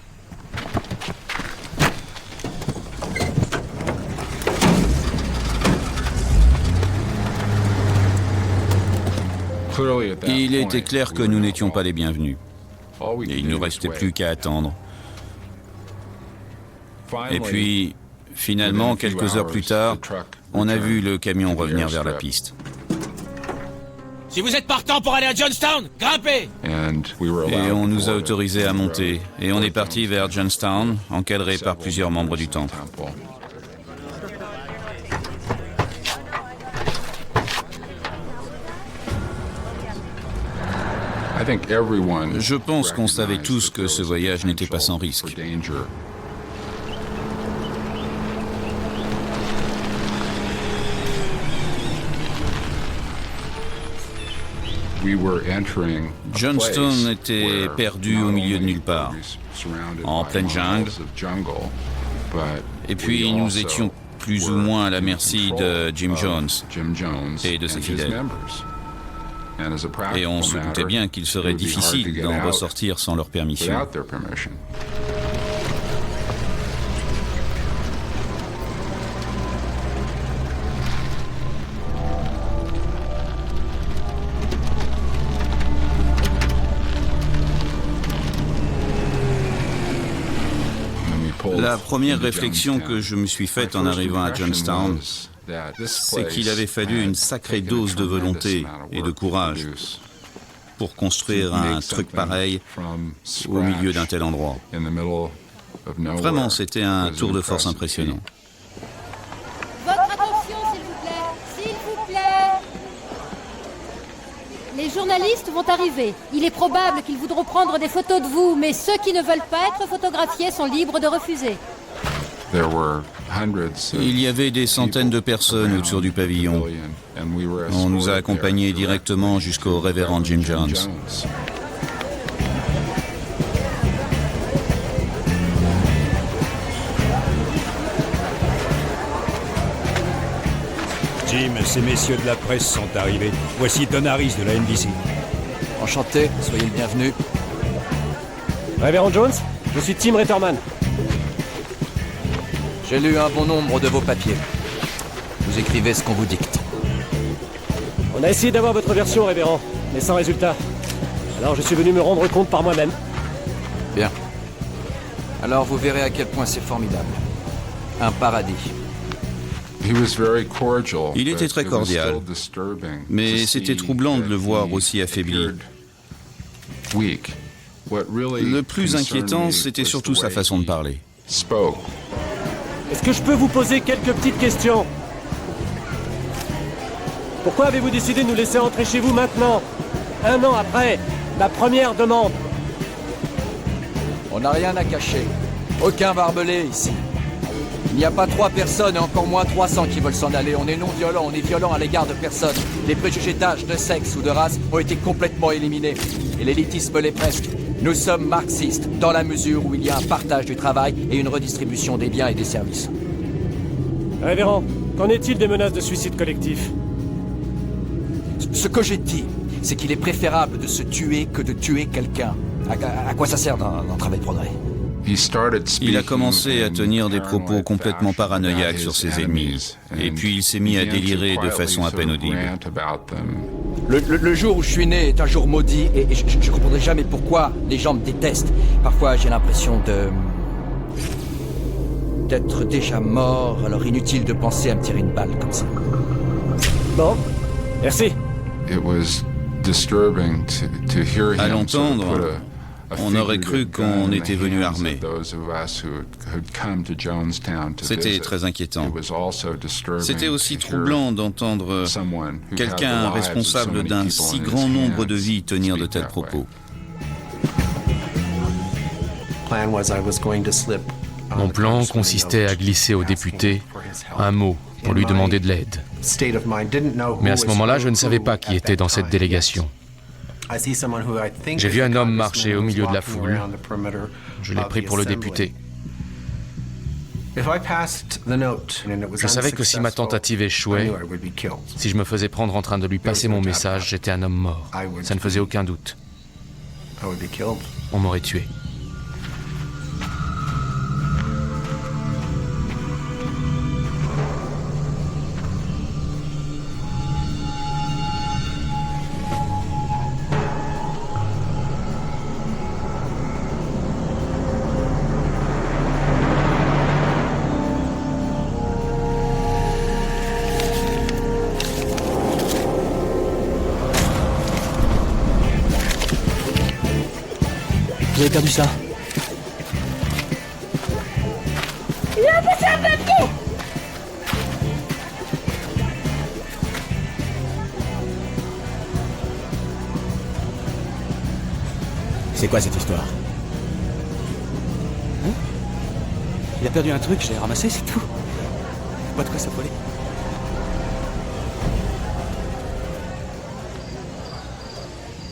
Il était clair que nous n'étions pas les bienvenus. Et il ne nous restait plus qu'à attendre. Et puis, finalement, quelques heures plus tard, on a vu le camion revenir vers la piste. Si vous êtes partant pour aller à Jonestown, grimpez! Et on nous a autorisés à monter. Et on est parti vers Jonestown, encadré par plusieurs membres du temple. Je pense qu'on savait tous que ce voyage n'était pas sans risque. Johnstone était perdu au milieu de nulle part, en pleine jungle, et puis nous étions plus ou moins à la merci de Jim Jones et de ses fidèles. Et on se doutait bien qu'il serait difficile d'en ressortir sans leur permission. La première réflexion que je me suis faite en arrivant à Johnstown, c'est qu'il avait fallu une sacrée dose de volonté et de courage pour construire un truc pareil au milieu d'un tel endroit. Vraiment, c'était un tour de force impressionnant. Votre attention, s'il vous plaît. S'il vous plaît. Les journalistes vont arriver. Il est probable qu'ils voudront prendre des photos de vous, mais ceux qui ne veulent pas être photographiés sont libres de refuser. Il y avait des centaines de personnes autour du pavillon. On nous a accompagnés directement jusqu'au révérend Jim Jones. Jim, ces messieurs de la presse sont arrivés. Voici Don Harris de la NBC. Enchanté, soyez le bienvenu. Révérend Jones, je suis Tim Retterman. J'ai lu un bon nombre de vos papiers. Vous écrivez ce qu'on vous dicte. On a essayé d'avoir votre version, révérend, mais sans résultat. Alors je suis venu me rendre compte par moi-même. Bien. Alors vous verrez à quel point c'est formidable. Un paradis. Il était très cordial, mais c'était troublant de le voir aussi affaibli. Le plus inquiétant, c'était surtout sa façon de parler. Est-ce que je peux vous poser quelques petites questions? Pourquoi avez-vous décidé de nous laisser entrer chez vous maintenant, 1 an après la première demande? On n'a rien à cacher. Aucun barbelé ici. Il n'y a pas 3 personnes et encore moins 300 qui veulent s'en aller. On est non violent, on est violent à l'égard de personne. Les préjugés d'âge, de sexe ou de race ont été complètement éliminés. Et l'élitisme l'est presque. Nous sommes marxistes, dans la mesure où il y a un partage du travail et une redistribution des biens et des services. Révérend, qu'en est-il des menaces de suicide collectif? Ce que j'ai dit, c'est qu'il est préférable de se tuer que de tuer quelqu'un. À quoi ça sert d'un travail de progrès? Il a commencé à tenir des propos complètement paranoïaques sur ses ennemis, et puis il s'est mis à délirer de façon à peine audible. Le jour où je suis né est un jour maudit, et je ne comprendrai jamais pourquoi les gens me détestent. Parfois j'ai l'impression d'être déjà mort, alors inutile de penser à me tirer une balle comme ça. Bon, merci. À l'entendre, on aurait cru qu'on était venu armé. C'était très inquiétant. C'était aussi troublant d'entendre quelqu'un responsable d'un si grand nombre de vies tenir de tels propos. Mon plan consistait à glisser au député un mot pour lui demander de l'aide. Mais à ce moment-là, je ne savais pas qui était dans cette délégation. J'ai vu un homme marcher au milieu de la foule. Je l'ai pris pour le député. Je savais que si ma tentative échouait, si je me faisais prendre en train de lui passer mon message, j'étais un homme mort. Ça ne faisait aucun doute. On m'aurait tué. Vous avez perdu ça? Il a passé un papier! C'est quoi cette histoire? Hein? Il a perdu un truc, je l'ai ramassé, c'est tout. Pas de quoi s'affoler.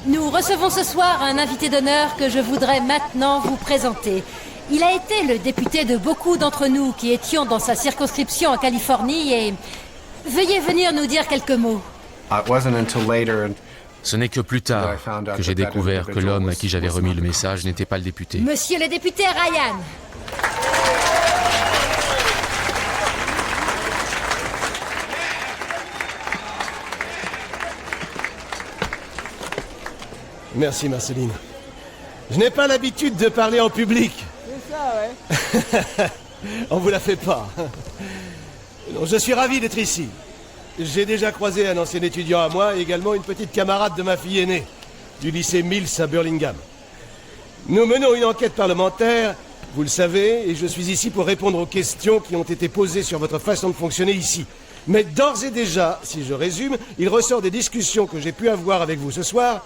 Nous recevons ce soir un invité d'honneur que je voudrais maintenant vous présenter. Il a été le député de beaucoup d'entre nous qui étions dans sa circonscription en Californie et... Veuillez venir nous dire quelques mots. Ce n'est que plus tard que j'ai découvert que l'homme à qui j'avais remis le message n'était pas le député. Monsieur le député Ryan. Merci, Marceline. Je n'ai pas l'habitude de parler en public. C'est ça, ouais. On vous la fait pas. Non, je suis ravi d'être ici. J'ai déjà croisé un ancien étudiant à moi et également une petite camarade de ma fille aînée, du lycée Mills à Burlingame. Nous menons une enquête parlementaire, vous le savez, et je suis ici pour répondre aux questions qui ont été posées sur votre façon de fonctionner ici. Mais d'ores et déjà, si je résume, il ressort des discussions que j'ai pu avoir avec vous ce soir,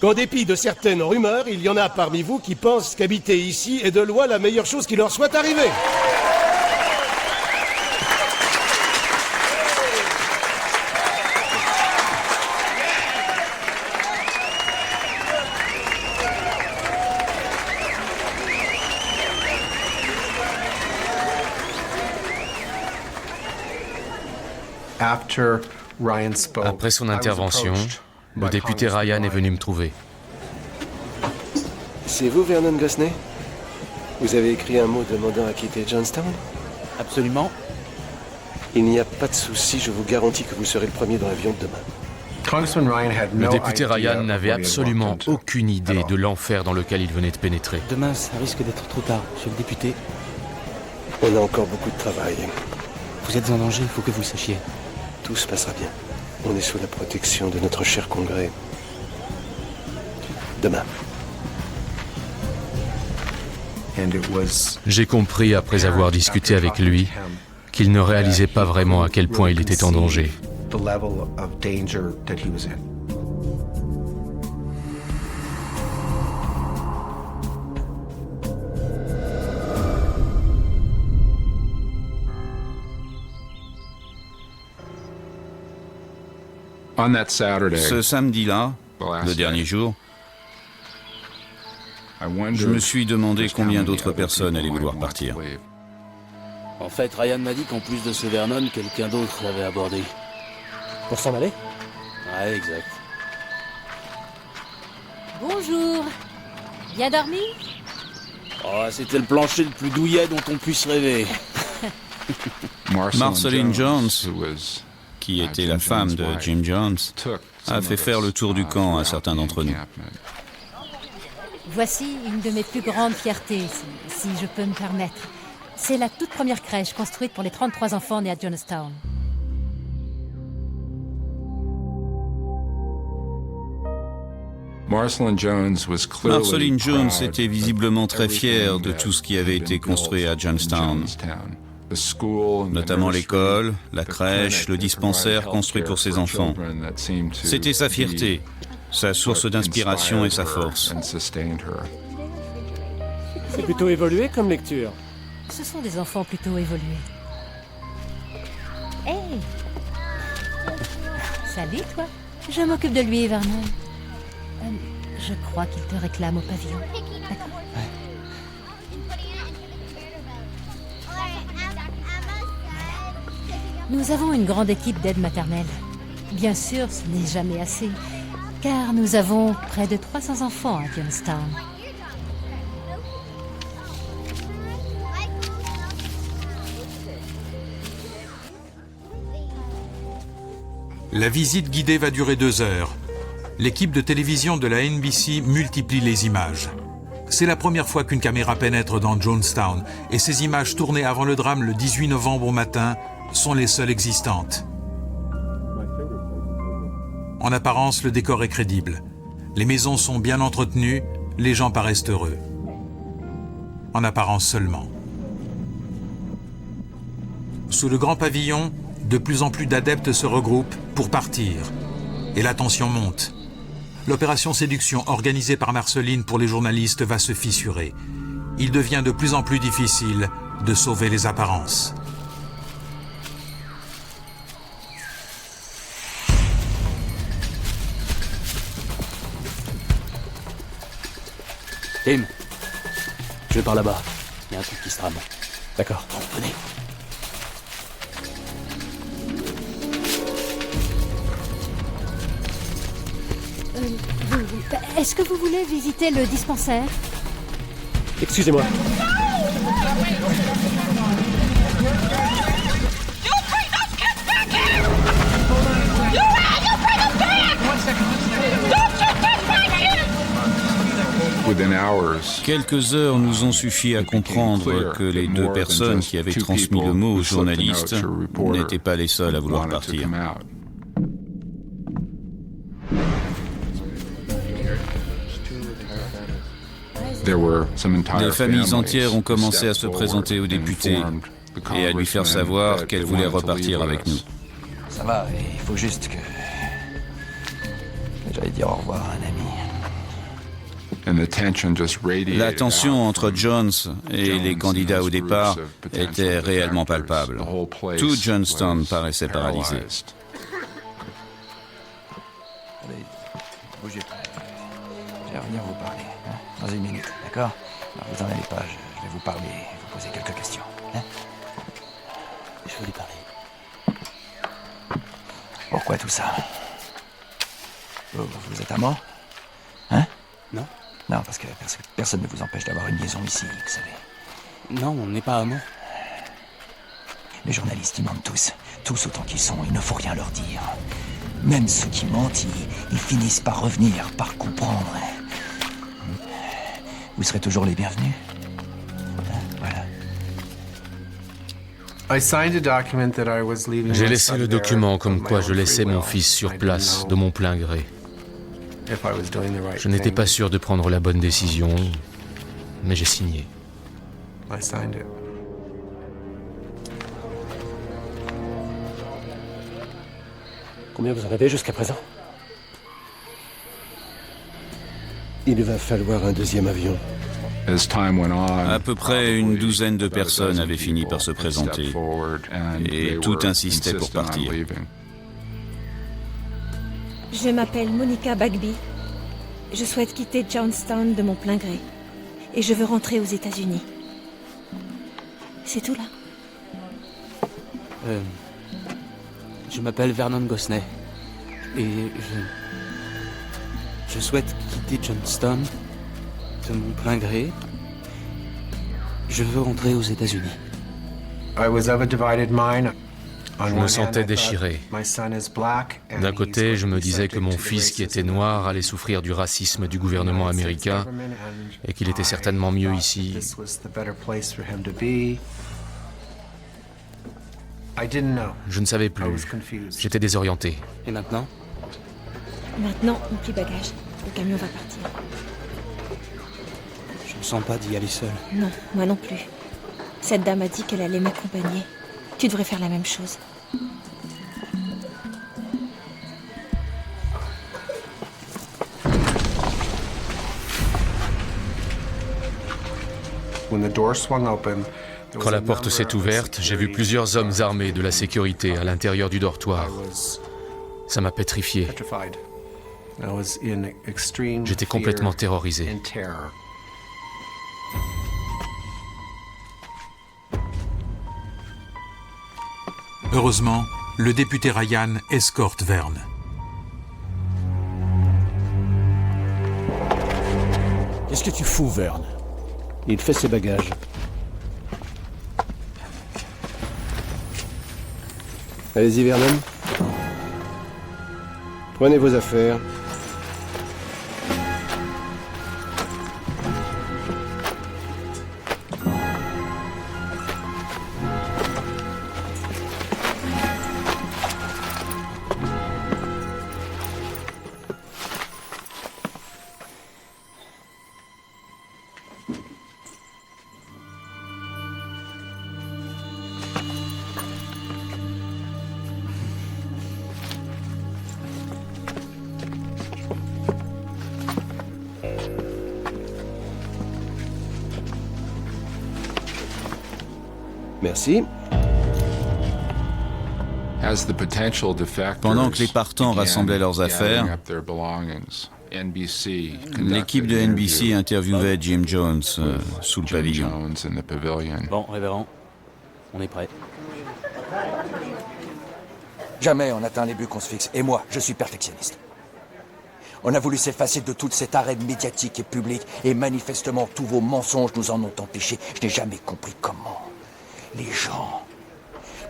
qu'en dépit de certaines rumeurs, il y en a parmi vous qui pensent qu'habiter ici est de loin la meilleure chose qui leur soit arrivée. Après son intervention, le député Ryan est venu me trouver. C'est vous, Vernon Gosney? Vous avez écrit un mot demandant à quitter Johnstown? Absolument. Il n'y a pas de souci, je vous garantis que vous serez le premier dans l'avion de demain. Le député Ryan n'avait absolument aucune idée de l'enfer dans lequel il venait de pénétrer. Demain, ça risque d'être trop tard, monsieur le député. On a encore beaucoup de travail. Vous êtes en danger, il faut que vous le sachiez. Tout se passera bien. On est sous la protection de notre cher Congrès. Demain. J'ai compris, après avoir discuté avec lui, qu'il ne réalisait pas vraiment à quel point il était en danger. Ce samedi-là, le dernier jour, je me suis demandé combien d'autres personnes allaient vouloir partir. En fait, Ryan m'a dit qu'en plus de ce Vernon, quelqu'un d'autre l'avait abordé. Pour s'en aller? Ouais, exact. Bonjour. Bien dormi? Oh, c'était le plancher le plus douillet dont on puisse rêver. Marceline Jones, qui était la femme de Jim Jones, a fait faire le tour du camp à certains d'entre nous. Voici une de mes plus grandes fiertés, si je peux me permettre. C'est la toute première crèche construite pour les 33 enfants nés à Johnstown. Marceline Jones était visiblement très fière de tout ce qui avait été construit à Johnstown, notamment l'école, la crèche, le dispensaire construit pour ses enfants. C'était sa fierté, sa source d'inspiration et sa force. C'est plutôt évolué comme lecture. Ce sont des enfants plutôt évolués. Hey! Salut, toi. Je m'occupe de lui, Vernon. Je crois qu'il te réclame au pavillon. D'accord? Nous avons une grande équipe d'aide maternelle. Bien sûr, ce n'est jamais assez, car nous avons près de 300 enfants à Johnstown. La visite guidée va durer 2 heures. L'équipe de télévision de la NBC multiplie les images. C'est la première fois qu'une caméra pénètre dans Johnstown, et ces images tournées avant le drame le 18 novembre au matin sont les seules existantes. En apparence, le décor est crédible. Les maisons sont bien entretenues, les gens paraissent heureux. En apparence seulement. Sous le grand pavillon, de plus en plus d'adeptes se regroupent pour partir. Et la tension monte. l'opération séduction organisée par Marceline pour les journalistes va se fissurer. Il devient de plus en plus difficile de sauver les apparences. Tim, je vais par là-bas. Il y a un truc qui se trame. D'accord. Bon, venez. Est-ce que vous voulez visiter le dispensaire? Excusez-moi. Quelques heures nous ont suffi à comprendre que les deux personnes qui avaient transmis le mot aux journalistes n'étaient pas les seules à vouloir partir. Des familles entières ont commencé à se présenter au député et à lui faire savoir qu'elles voulaient repartir avec nous. Ça va, il faut juste que... J'allais dire au revoir à un ami. La tension entre Jones et les candidats au départ était réellement palpable. Tout Johnstown paraissait paralysé. Allez, bougez pas. Je vais revenir vous parler, hein, dans une minute, d'accord? Alors vous en allez pas, je vais vous parler, vous poser quelques questions. Hein? Je veux lui parler. Pourquoi tout ça? Vous êtes amants? Hein? Non. Non, parce que personne ne vous empêche d'avoir une liaison ici, vous savez. Non, on n'est pas amants. Les journalistes, ils mentent tous. Tous autant qu'ils sont, il ne faut rien leur dire. Même ceux qui mentent, ils finissent par revenir, par comprendre. Vous serez toujours les bienvenus. Voilà. J'ai laissé le document comme quoi je laissais mon fils sur place, de mon plein gré. Je n'étais pas sûr de prendre la bonne décision, mais j'ai signé. Combien vous en avez jusqu'à présent? Il va falloir un deuxième avion. À peu près une douzaine de personnes avaient fini par se présenter et tout insistait pour partir. Je m'appelle Monica Bagby. Je souhaite quitter Johnstown de mon plein gré. Et je veux rentrer aux États-Unis. C'est tout là? Je m'appelle Vernon Gosney. Et je souhaite quitter Johnstown de mon plein gré. Je veux rentrer aux États-Unis. Je me sentais déchiré. D'un côté, je me disais que mon fils qui était noir allait souffrir du racisme du gouvernement américain et qu'il était certainement mieux ici. Je ne savais plus. J'étais désorienté. Et maintenant? Maintenant, mon petit bagage. Le camion va partir. Je ne sens pas d'y aller seul. Non, moi non plus. Cette dame a dit qu'elle allait m'accompagner. Tu devrais faire la même chose. Quand la porte s'est ouverte, j'ai vu plusieurs hommes armés de la sécurité à l'intérieur du dortoir. Ça m'a pétrifié. J'étais complètement terrorisé. Heureusement, le député Ryan escorte Vern. Qu'est-ce que tu fous, Vern? Il fait ses bagages. Allez-y, Vernon. Prenez vos affaires. Merci. Pendant que les partants rassemblaient leurs affaires, l'équipe de NBC interviewait Jim Jones sous le pavillon. Bon, révérend, on est prêt. Jamais on n'atteint les buts qu'on se fixe. Et moi, je suis perfectionniste. On a voulu s'effacer de toute cette arène médiatique et publique, et manifestement, tous vos mensonges nous en ont empêchés. Je n'ai jamais compris comment les gens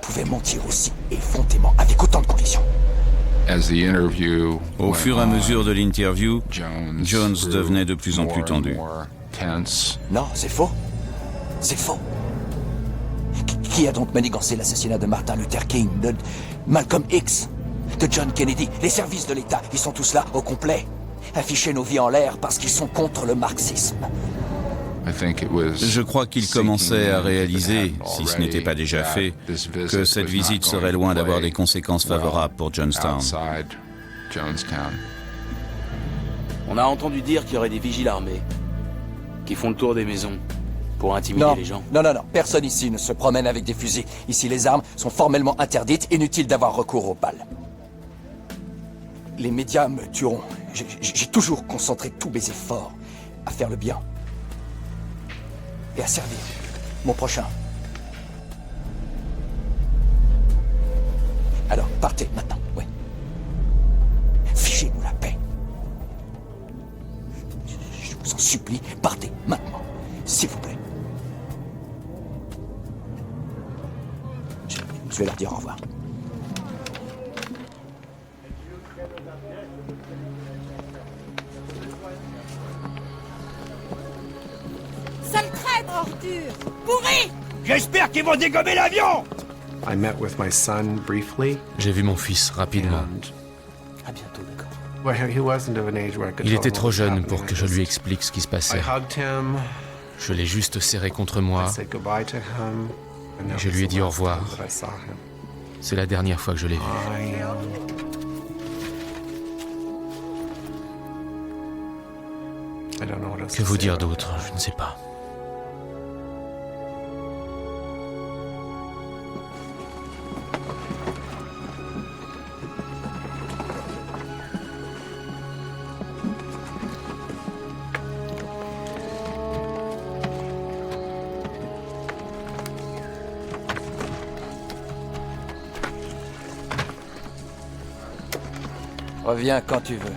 pouvaient mentir aussi effrontément, avec autant de conviction. Au fur et à mesure de l'interview, Jones devenait de plus en plus tendu. Non, c'est faux. C'est faux. Qui a donc manigancé l'assassinat de Martin Luther King, de Malcolm X, de John Kennedy? Les services de l'État, ils sont tous là, au complet. Afficher nos vies en l'air parce qu'ils sont contre le marxisme. Je crois qu'il commençait à réaliser, si ce n'était pas déjà fait, que cette visite serait loin d'avoir des conséquences favorables pour Jonestown. On a entendu dire qu'il y aurait des vigiles armés qui font le tour des maisons pour intimider les gens. Non, personne ici ne se promène avec des fusils. Ici, les armes sont formellement interdites, inutile d'avoir recours aux balles. Les médias me tueront. J'ai toujours concentré tous mes efforts à faire le bien. Et à servir mon prochain. Alors, partez maintenant, ouais. Fichez-nous la paix. Je vous en supplie, partez maintenant, s'il vous plaît. Je vais leur dire au revoir. Sale traître, ordure! Pourri! J'espère qu'ils vont dégommer l'avion! J'ai vu mon fils rapidement. À bientôt, d'accord. Il était trop jeune pour que je lui explique ce qui se passait. Je l'ai juste serré contre moi. Et je lui ai dit au revoir. C'est la dernière fois que je l'ai vu. Que vous dire d'autre? Je ne sais pas. Reviens quand tu veux.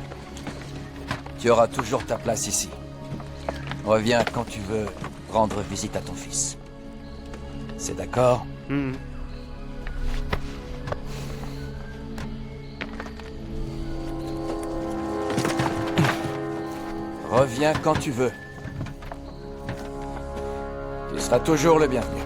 Tu auras toujours ta place ici. Reviens quand tu veux rendre visite à ton fils. C'est d'accord? Reviens quand tu veux. Tu seras toujours le bienvenu.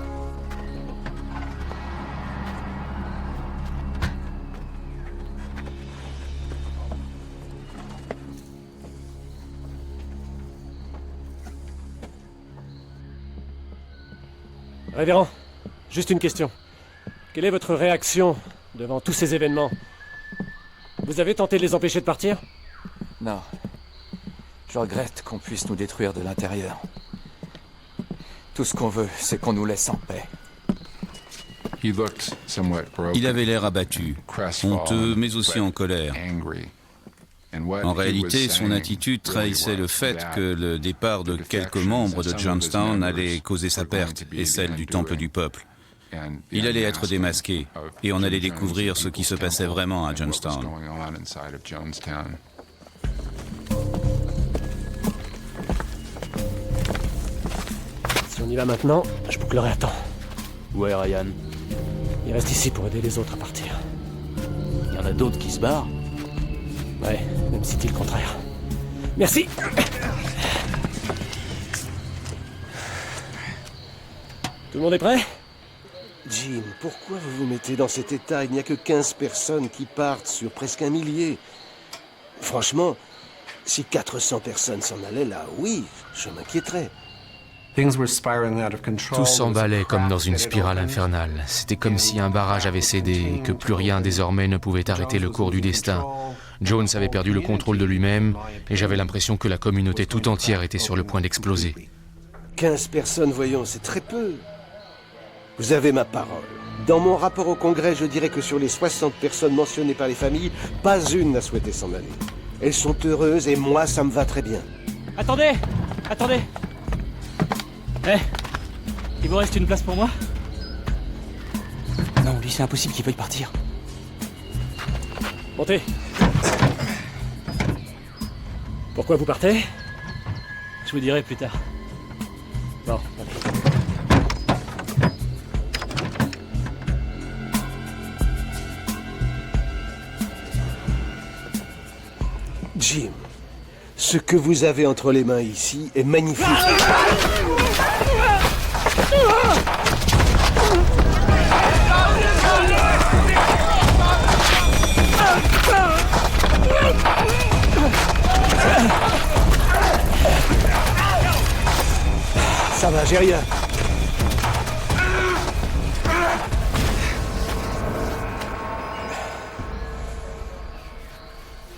Révérend, juste une question. Quelle est votre réaction devant tous ces événements? Vous avez tenté de les empêcher de partir? Non. Je regrette qu'on puisse nous détruire de l'intérieur. Tout ce qu'on veut, c'est qu'on nous laisse en paix. Il avait l'air abattu, honteux, mais aussi en colère. En réalité, son attitude trahissait le fait que le départ de quelques membres de Jonestown allait causer sa perte et celle du Temple du Peuple. Il allait être démasqué, et on allait découvrir ce qui se passait vraiment à Jonestown. Si on y va maintenant, je bouclerai à temps. Où est Ryan? Il reste ici pour aider les autres à partir. Il y en a d'autres qui se barrent? Ouais, même si dit le contraire. Merci. Tout le monde est prêt? Jim, pourquoi vous vous mettez dans cet état? Il n'y a que 15 personnes qui partent sur presque 1 millier. Franchement, si 400 personnes s'en allaient là, oui, je m'inquiéterais. Tout s'emballait comme dans une spirale infernale. C'était comme si un barrage avait cédé et que plus rien désormais ne pouvait arrêter le cours du destin. Jones avait perdu le contrôle de lui-même et j'avais l'impression que la communauté tout entière était sur le point d'exploser. 15 personnes, voyons, c'est très peu. Vous avez ma parole. Dans mon rapport au Congrès, je dirais que sur les 60 personnes mentionnées par les familles, pas une n'a souhaité s'en aller. Elles sont heureuses et moi, ça me va très bien. Attendez! Attendez! Eh! Il vous reste une place pour moi? Non, lui, c'est impossible qu'il veuille partir. Montez! Pourquoi vous partez? Je vous dirai plus tard. Bon, Jim, ce que vous avez entre les mains ici est magnifique. Ça va, j'ai rien.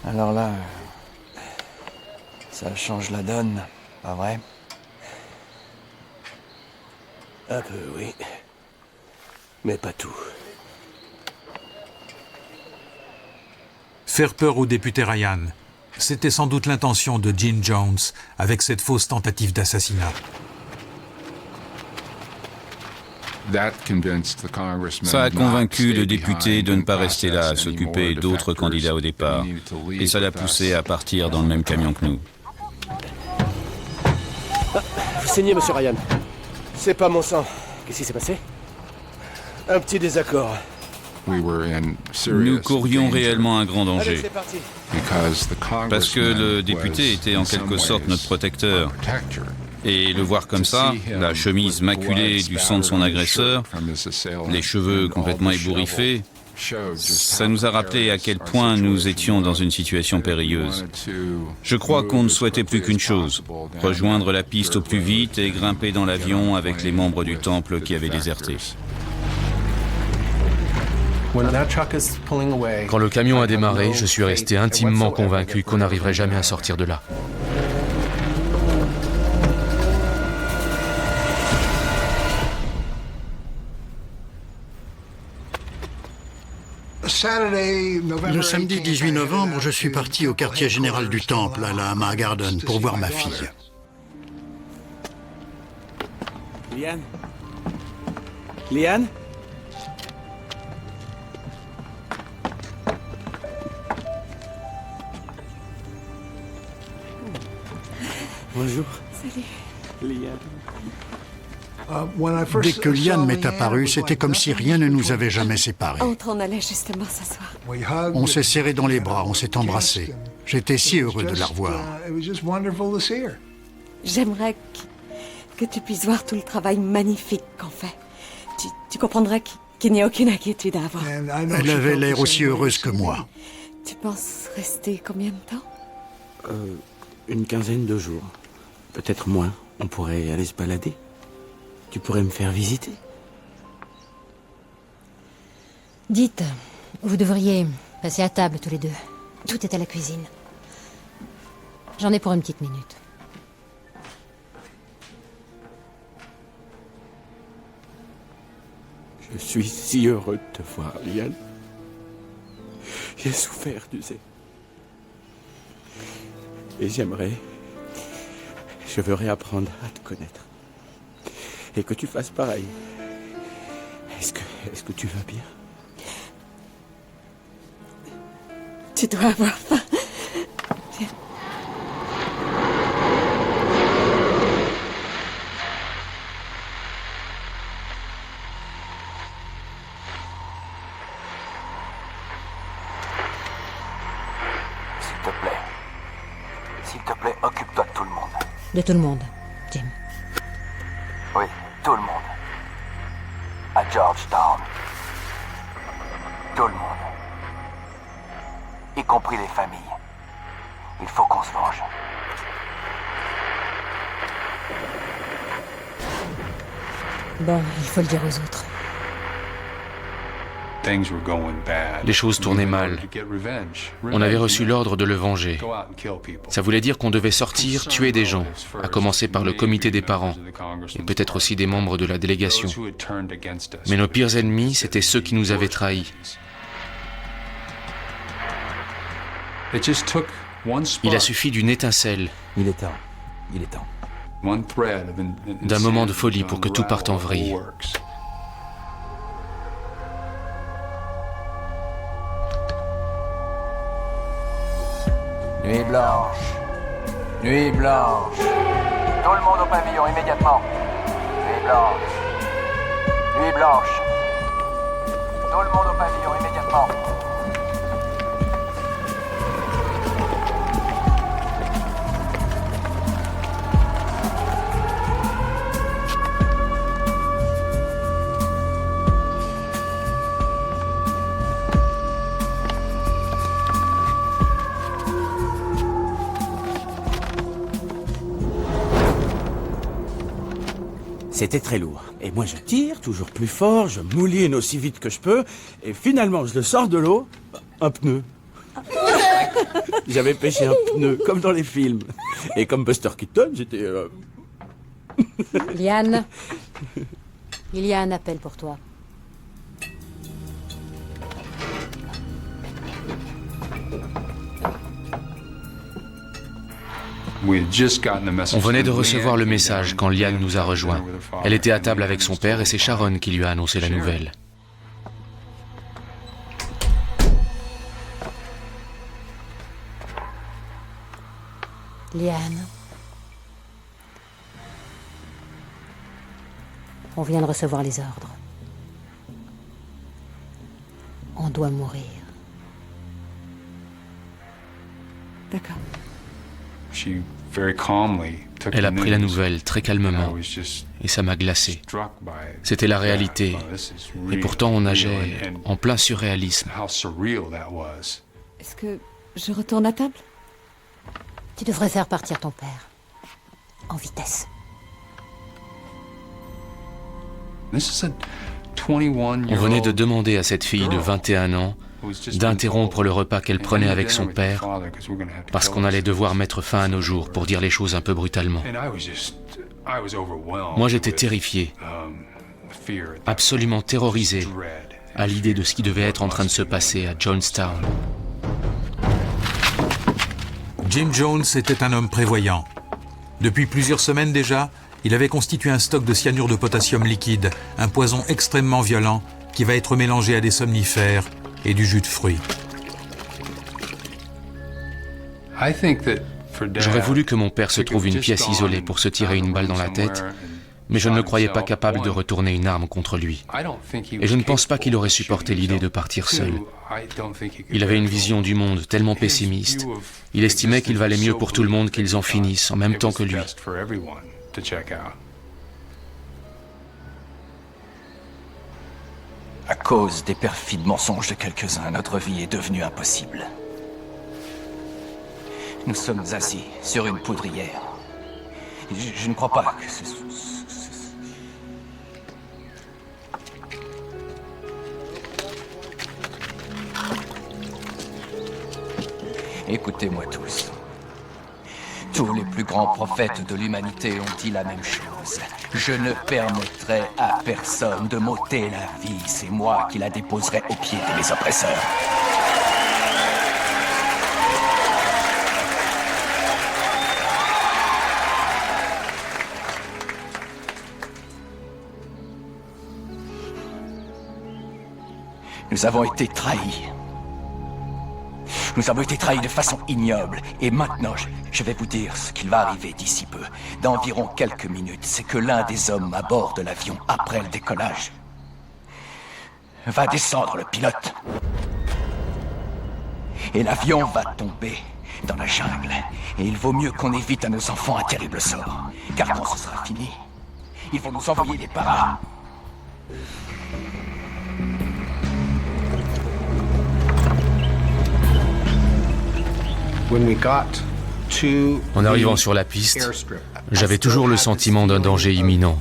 Alors là, ça change la donne, pas vrai? Un peu, oui. Mais pas tout. Faire peur au député Ryan, c'était sans doute l'intention de Jim Jones avec cette fausse tentative d'assassinat. Ça a convaincu le député de ne pas rester là à s'occuper d'autres candidats au départ. Et ça l'a poussé à partir dans le même camion que nous. vous saignez, monsieur Ryan. C'est pas mon sang. Qu'est-ce qui s'est passé? Un petit désaccord. Nous courions réellement un grand Allez, danger. c'est parti. Parce que le député était en quelque sorte notre protecteur. Et le voir comme ça, la chemise maculée du sang de son agresseur, les cheveux complètement ébouriffés, ça nous a rappelé à quel point nous étions dans une situation périlleuse. Je crois qu'on ne souhaitait plus qu'une chose, rejoindre la piste au plus vite et grimper dans l'avion avec les membres du temple qui avaient déserté. Quand le camion a démarré, je suis resté intimement convaincu qu'on n'arriverait jamais à sortir de là. Le samedi 18 novembre, je suis parti au quartier général du Temple, à la Hammer Garden, pour voir ma fille. Liane? Liane? Bonjour. Salut. Liane. Dès que Liane m'est apparue, c'était comme si rien ne nous avait jamais séparés. Entre, on allait justement s'asseoir. On s'est serrés dans les bras, on s'est embrassés. J'étais si heureux de la revoir. J'aimerais que tu puisses voir tout le travail magnifique qu'on fait. Tu comprendras qu'il n'y a aucune inquiétude à avoir. Elle avait l'air aussi heureuse que moi. Tu penses rester combien de temps? Une quinzaine de jours. Peut-être moins. On pourrait aller se balader. Tu pourrais me faire visiter. Dites, vous devriez passer à table tous les deux. Tout est à la cuisine. J'en ai pour une petite minute. Je suis si heureux de te voir, Liane. J'ai souffert, tu sais. Et je veux réapprendre à te connaître. Et que tu fasses pareil. Est-ce que tu vas bien? Tu dois avoir faim. Viens. S'il te plaît, occupe-toi de tout le monde. De tout le monde, Jim. Oui, tout le monde. À Georgetown. Tout le monde. Y compris les familles. Il faut qu'on se venge. Bon, il faut le dire aux autres. Les choses tournaient mal. On avait reçu l'ordre de le venger. Ça voulait dire qu'on devait sortir, tuer des gens, à commencer par le comité des parents, et peut-être aussi des membres de la délégation. Mais nos pires ennemis, c'étaient ceux qui nous avaient trahis. Il a suffi d'une étincelle. Il est temps. Il est temps. D'un moment de folie pour que tout parte en vrille. Nuit blanche. Nuit blanche. Tout le monde au pavillon, immédiatement. Nuit blanche. Nuit blanche. Tout le monde au pavillon, immédiatement. C'était très lourd. Et moi, je tire toujours plus fort, je mouline aussi vite que je peux, et finalement, je le sors de l'eau, un pneu. J'avais pêché un pneu, comme dans les films. Et comme Buster Keaton, j'étais... Liane, il y a un appel pour toi. On venait de recevoir le message quand Liane nous a rejoints. Elle était à table avec son père et c'est Sharon qui lui a annoncé la nouvelle. Liane, on vient de recevoir les ordres. On doit mourir. D'accord. Elle a pris la nouvelle très calmement et ça m'a glacé. C'était la réalité et pourtant on nageait en plein surréalisme. Est-ce que je retourne à table? Tu devrais faire partir ton père. En vitesse. On venait de demander à cette fille de 21 ans d'interrompre le repas qu'elle prenait avec son père parce qu'on allait devoir mettre fin à nos jours, pour dire les choses un peu brutalement. Moi, j'étais terrifié, absolument terrorisé à l'idée de ce qui devait être en train de se passer à Jonestown. Jim Jones était un homme prévoyant. Depuis plusieurs semaines déjà, il avait constitué un stock de cyanure de potassium liquide, un poison extrêmement violent qui va être mélangé à des somnifères et du jus de fruits. J'aurais voulu que mon père se trouve une pièce isolée pour se tirer une balle dans la tête, mais je ne le croyais pas capable de retourner une arme contre lui. Et je ne pense pas qu'il aurait supporté l'idée de partir seul. Il avait une vision du monde tellement pessimiste. Il estimait qu'il valait mieux pour tout le monde qu'ils en finissent en même temps que lui. À cause des perfides mensonges de quelques-uns, notre vie est devenue impossible. Nous sommes assis sur une poudrière. Je ne crois pas que ce... Écoutez-moi tous. Tous les plus grands prophètes de l'humanité ont dit la même chose. Je ne permettrai à personne de m'ôter la vie. C'est moi qui la déposerai aux pieds de mes oppresseurs. Nous avons été trahis. Nous avons été trahis de façon ignoble. Et maintenant, je vais vous dire ce qu'il va arriver d'ici peu. Dans environ quelques minutes, c'est que l'un des hommes à bord de l'avion, après le décollage, va descendre le pilote. Et l'avion va tomber dans la jungle. Et il vaut mieux qu'on évite à nos enfants un terrible sort. Car quand ce sera fini, ils vont nous envoyer des paras. En arrivant sur la piste, j'avais toujours le sentiment d'un danger imminent.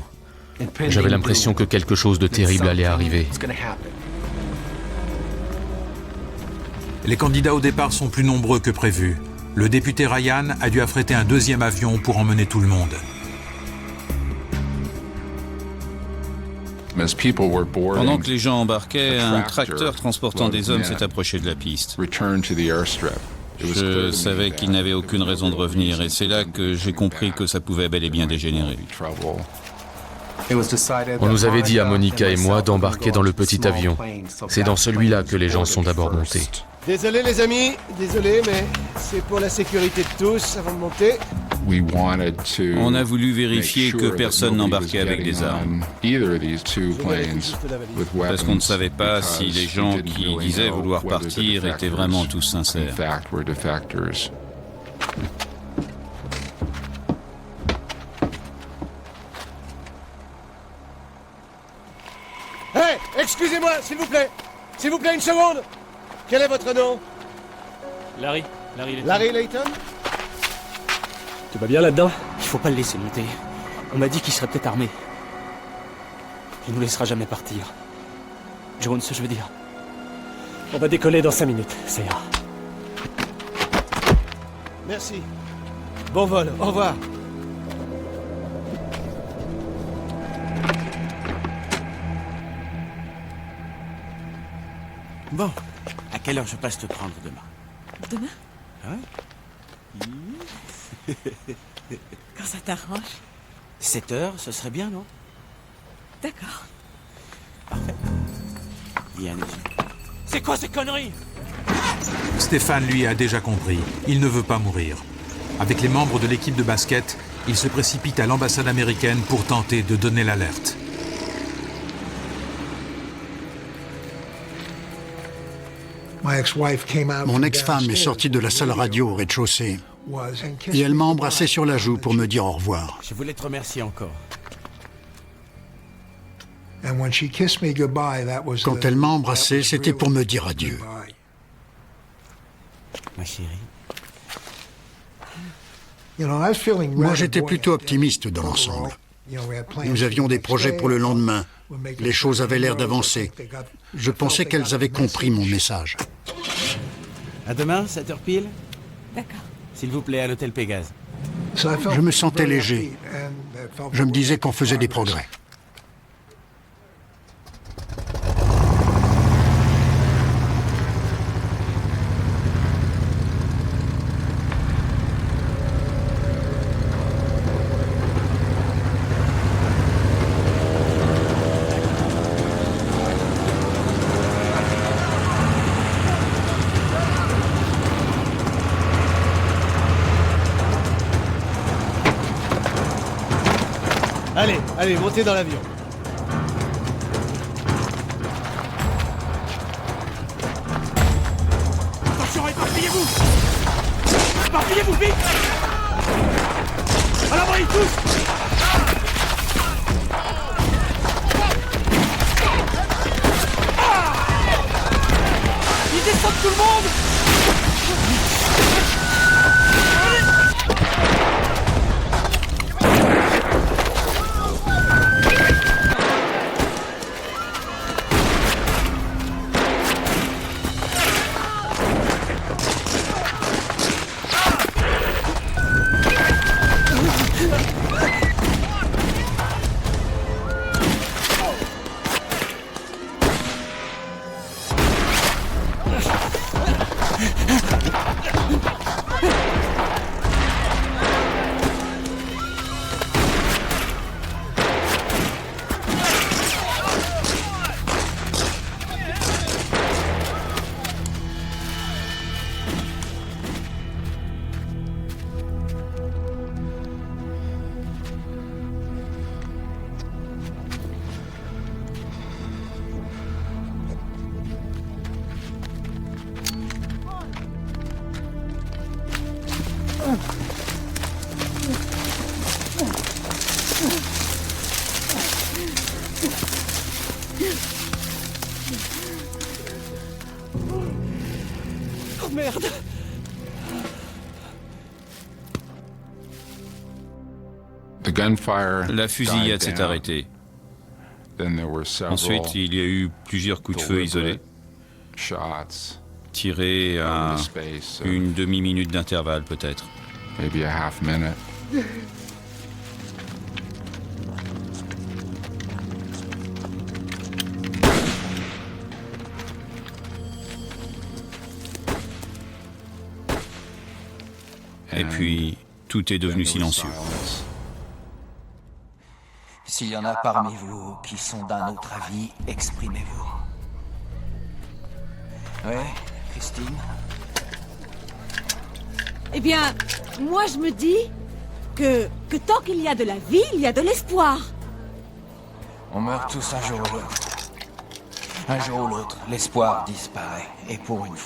J'avais l'impression que quelque chose de terrible allait arriver. Les candidats au départ sont plus nombreux que prévu. Le député Ryan a dû affréter un deuxième avion pour emmener tout le monde. Pendant que les gens embarquaient, un tracteur transportant des hommes s'est approché de la piste. Je savais qu'il n'avait aucune raison de revenir et c'est là que j'ai compris que ça pouvait bel et bien dégénérer. On nous avait dit à Monica et moi d'embarquer dans le petit avion. C'est dans celui-là que les gens sont d'abord montés. Désolé les amis, désolé, mais c'est pour la sécurité de tous avant de monter. On a voulu vérifier que personne n'embarquait avec des armes. Parce qu'on ne savait pas si les gens qui disaient vouloir partir étaient vraiment tous sincères. Hey, excusez-moi, s'il vous plaît. S'il vous plaît, une seconde. Quel est votre nom? Larry. Larry Layton? Tu vas bien là-dedans? Il faut pas le laisser monter. On m'a dit qu'il serait peut-être armé. Il nous laissera jamais partir. Jones, je veux dire. On va décoller dans 5 minutes, ça ira. Merci. Bon vol, au revoir. Bon, à quelle heure je passe te prendre demain? Demain? Ah ouais? Quand ça t'arrange. 7 heures, ce serait bien, non? D'accord. Parfait. Yann. C'est quoi ces conneries? Stéphane, lui, a déjà compris. Il ne veut pas mourir. Avec les membres de l'équipe de basket, il se précipite à l'ambassade américaine pour tenter de donner l'alerte. Mon ex-femme est sortie de la salle radio au rez-de-chaussée et elle m'a embrassé sur la joue pour me dire au revoir. Je voulais te remercier encore. Quand elle m'a embrassé, c'était pour me dire adieu. Ma chérie. Moi, j'étais plutôt optimiste dans l'ensemble. Nous avions des projets pour le lendemain. Les choses avaient l'air d'avancer. Je pensais qu'elles avaient compris mon message. À demain, 7h pile? D'accord. S'il vous plaît, à l'hôtel Pégase. Je me sentais léger. Je me disais qu'on faisait des progrès. Allez, montez dans l'avion. Attention, éparpillez-vous! Éparpillez-vous, vite! À l'abri, tous! Ils descendent tout le monde! Oh merde! La fusillade s'est arrêtée. Ensuite, il y a eu plusieurs coups de feu isolés. tiré à une demi-minute d'intervalle, peut-être. Maybe a half minute. Et puis, tout est devenu silencieux. S'il y en a parmi vous qui sont d'un autre avis, exprimez-vous. Oui, Christine? Eh bien, moi je me dis que tant qu'il y a de la vie, il y a de l'espoir. On meurt tous un jour ou l'autre. Un jour ou l'autre, l'espoir disparaît. Et pour une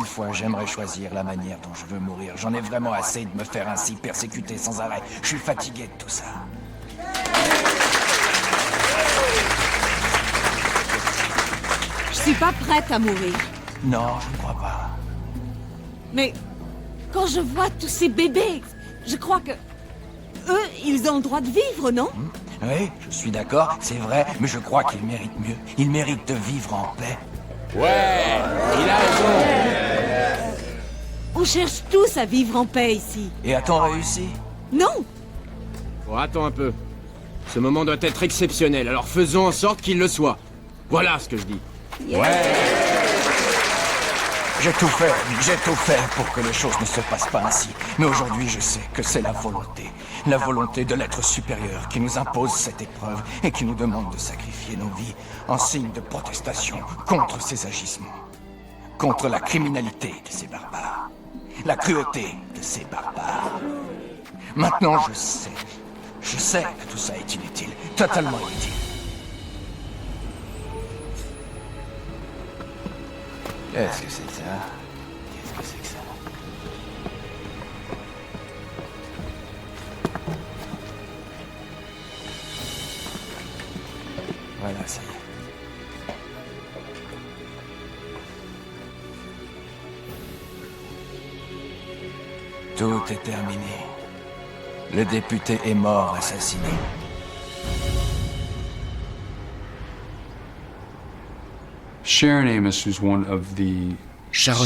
fois, j'aimerais choisir la manière dont je veux mourir. J'en ai vraiment assez de me faire ainsi persécuter sans arrêt. Je suis fatigué de tout ça. Je suis pas prête à mourir. Non, je ne crois pas. Mais quand je vois tous ces bébés, je crois que... eux, ils ont le droit de vivre, non? Oui, je suis d'accord, c'est vrai, mais je crois qu'ils méritent mieux. Ils méritent de vivre en paix. Ouais, il a raison. On cherche tous à vivre en paix ici. Et a-t-on réussi? Non. Bon, attends un peu. Ce moment doit être exceptionnel, alors faisons en sorte qu'il le soit. Voilà ce que je dis. Ouais. J'ai tout fait pour que les choses ne se passent pas ainsi. Mais aujourd'hui, je sais que c'est la volonté de l'être supérieur qui nous impose cette épreuve et qui nous demande de sacrifier nos vies en signe de protestation contre ces agissements, contre la criminalité de ces barbares, la cruauté de ces barbares. Maintenant, je sais que tout ça est inutile, totalement inutile. Qu'est-ce que c'est que ça? Qu'est-ce que c'est que ça? Voilà, ça y est. Tout est terminé. Le député est mort, assassiné. Sharon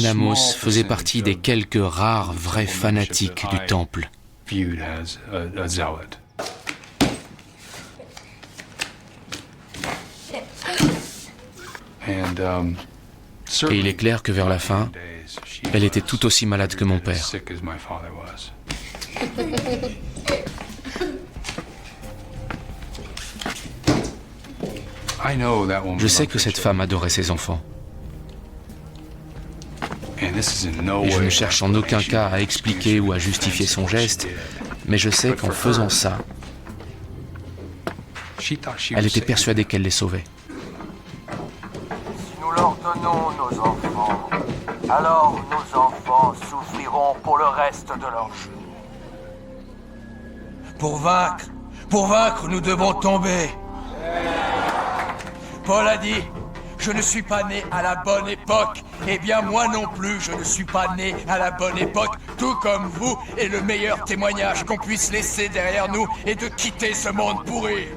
Amos faisait partie des quelques rares vrais fanatiques du temple. Et il est clair que vers la fin, elle était tout aussi malade que mon père. Je sais que cette femme adorait ses enfants. Et je ne cherche en aucun cas à expliquer ou à justifier son geste, mais je sais qu'en faisant ça, elle était persuadée qu'elle les sauvait. Si nous leur donnons nos enfants, alors nos enfants souffriront pour le reste de leur jour. Pour vaincre, nous devons tomber. Paul a dit, je ne suis pas né à la bonne époque. Eh bien, moi non plus, je ne suis pas né à la bonne époque, tout comme vous. Et le meilleur témoignage qu'on puisse laisser derrière nous est de quitter ce monde pourri.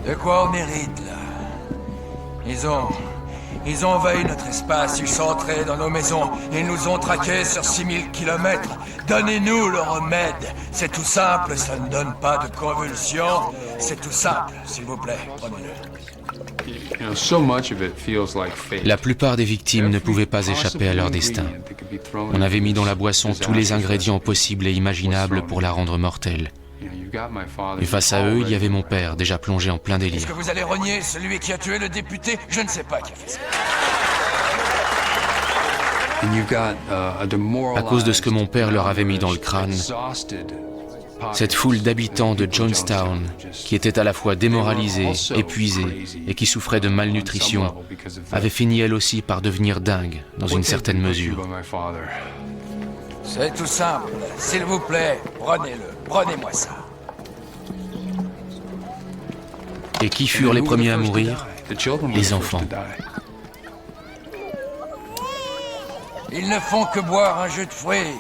De quoi on hérite, là? Ils ont envahi notre espace, ils sont entrés dans nos maisons, ils nous ont traqués sur 6000 kilomètres. Donnez-nous le remède. C'est tout simple, ça ne donne pas de convulsions. C'est tout simple, s'il vous plaît, prenez-le. La plupart des victimes ne pouvaient pas échapper à leur destin. On avait mis dans la boisson tous les ingrédients possibles et imaginables pour la rendre mortelle. Et face à eux, il y avait mon père, déjà plongé en plein délire. Est-ce que vous allez renier celui qui a tué le député? Je ne sais pas qui a fait ça. À cause de ce que mon père leur avait mis dans le crâne, cette foule d'habitants de Jonestown, qui étaient à la fois démoralisés, épuisés et qui souffraient de malnutrition, avait fini elle aussi par devenir dingue, dans une certaine mesure. C'est tout simple. S'il vous plaît, prenez-le. Prenez-moi ça. Et qui furent les premiers à mourir? Les enfants. Ils ne font que boire un jus de fruits.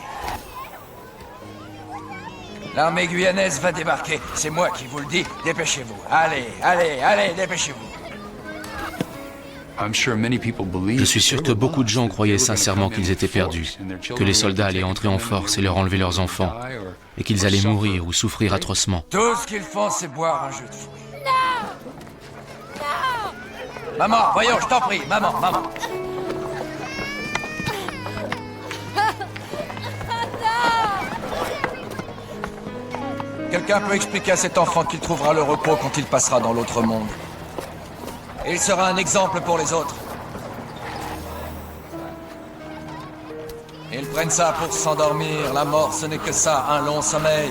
L'armée guyanaise va débarquer. C'est moi qui vous le dis. Dépêchez-vous. Allez, dépêchez-vous. Je suis sûr que beaucoup de gens croyaient sincèrement qu'ils étaient perdus, que les soldats allaient entrer en force et leur enlever leurs enfants, et qu'ils allaient mourir ou souffrir atrocement. Tout ce qu'ils font, c'est boire un jus de fruits. Maman, voyons, je t'en prie, maman. Quelqu'un peut expliquer à cet enfant qu'il trouvera le repos quand il passera dans l'autre monde. Et il sera un exemple pour les autres. Ils prennent ça pour s'endormir. La mort, ce n'est que ça, un long sommeil.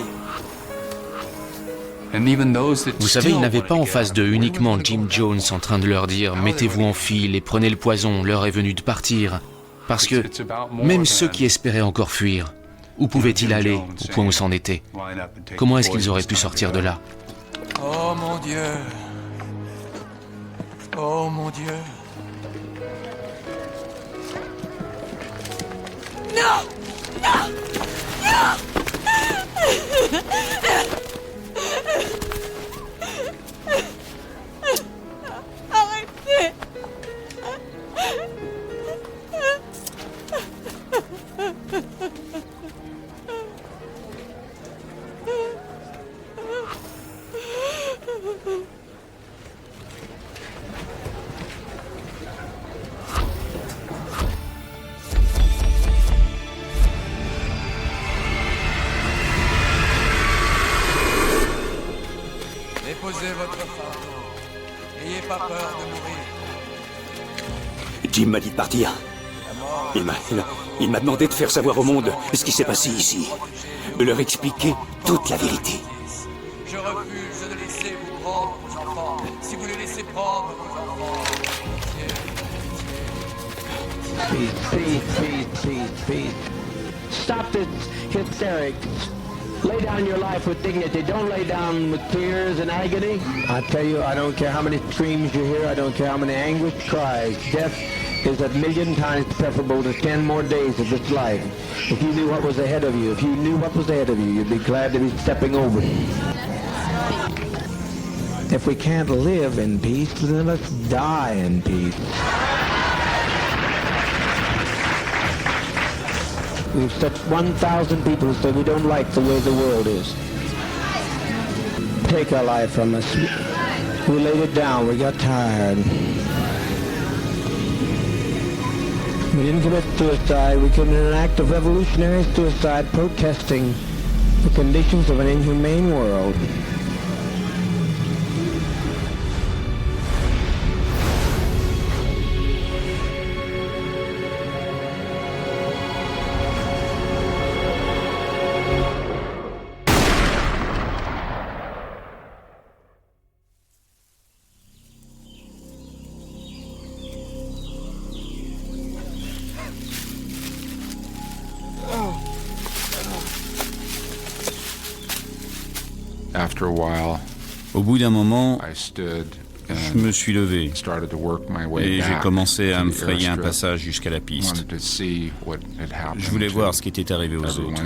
Vous savez, ils n'avaient pas en face d'eux uniquement Jim Jones en train de leur dire « Mettez-vous en file et prenez le poison, l'heure est venue de partir ». Parce que même ceux qui espéraient encore fuir, où pouvaient-ils aller au point où c'en était? Comment est-ce qu'ils auraient pu sortir de là? Oh mon Dieu. Oh mon Dieu. Non! Arrêtez! Déposez votre fardeau. N'ayez pas peur de mourir. Jim m'a dit de partir. Il m'a demandé de faire savoir au monde ce qui s'est passé ici. De leur expliquer toute la vérité. Je refuse de laisser vous prendre vos enfants. Si vous les laissez prendre vos enfants... Peace. Stop this hysterics. Lay down your life with dignity. Don't lay down with tears and agony. I tell you, I don't care how many screams you hear. I don't care how many anguished cries. Death is a million times preferable to 10 more days of this life. If you knew what was ahead of you, you'd be glad to be stepping over it. If we can't live in peace, then let's die in peace. We've set 1,000 people who say we don't like the way the world is. Take our life from us. We laid it down. We got tired. We didn't commit suicide. We committed an act of revolutionary suicide, protesting the conditions of an inhumane world. Au bout d'un moment, je me suis levé et j'ai commencé à me frayer un passage jusqu'à la piste. Je voulais voir ce qui était arrivé aux autres.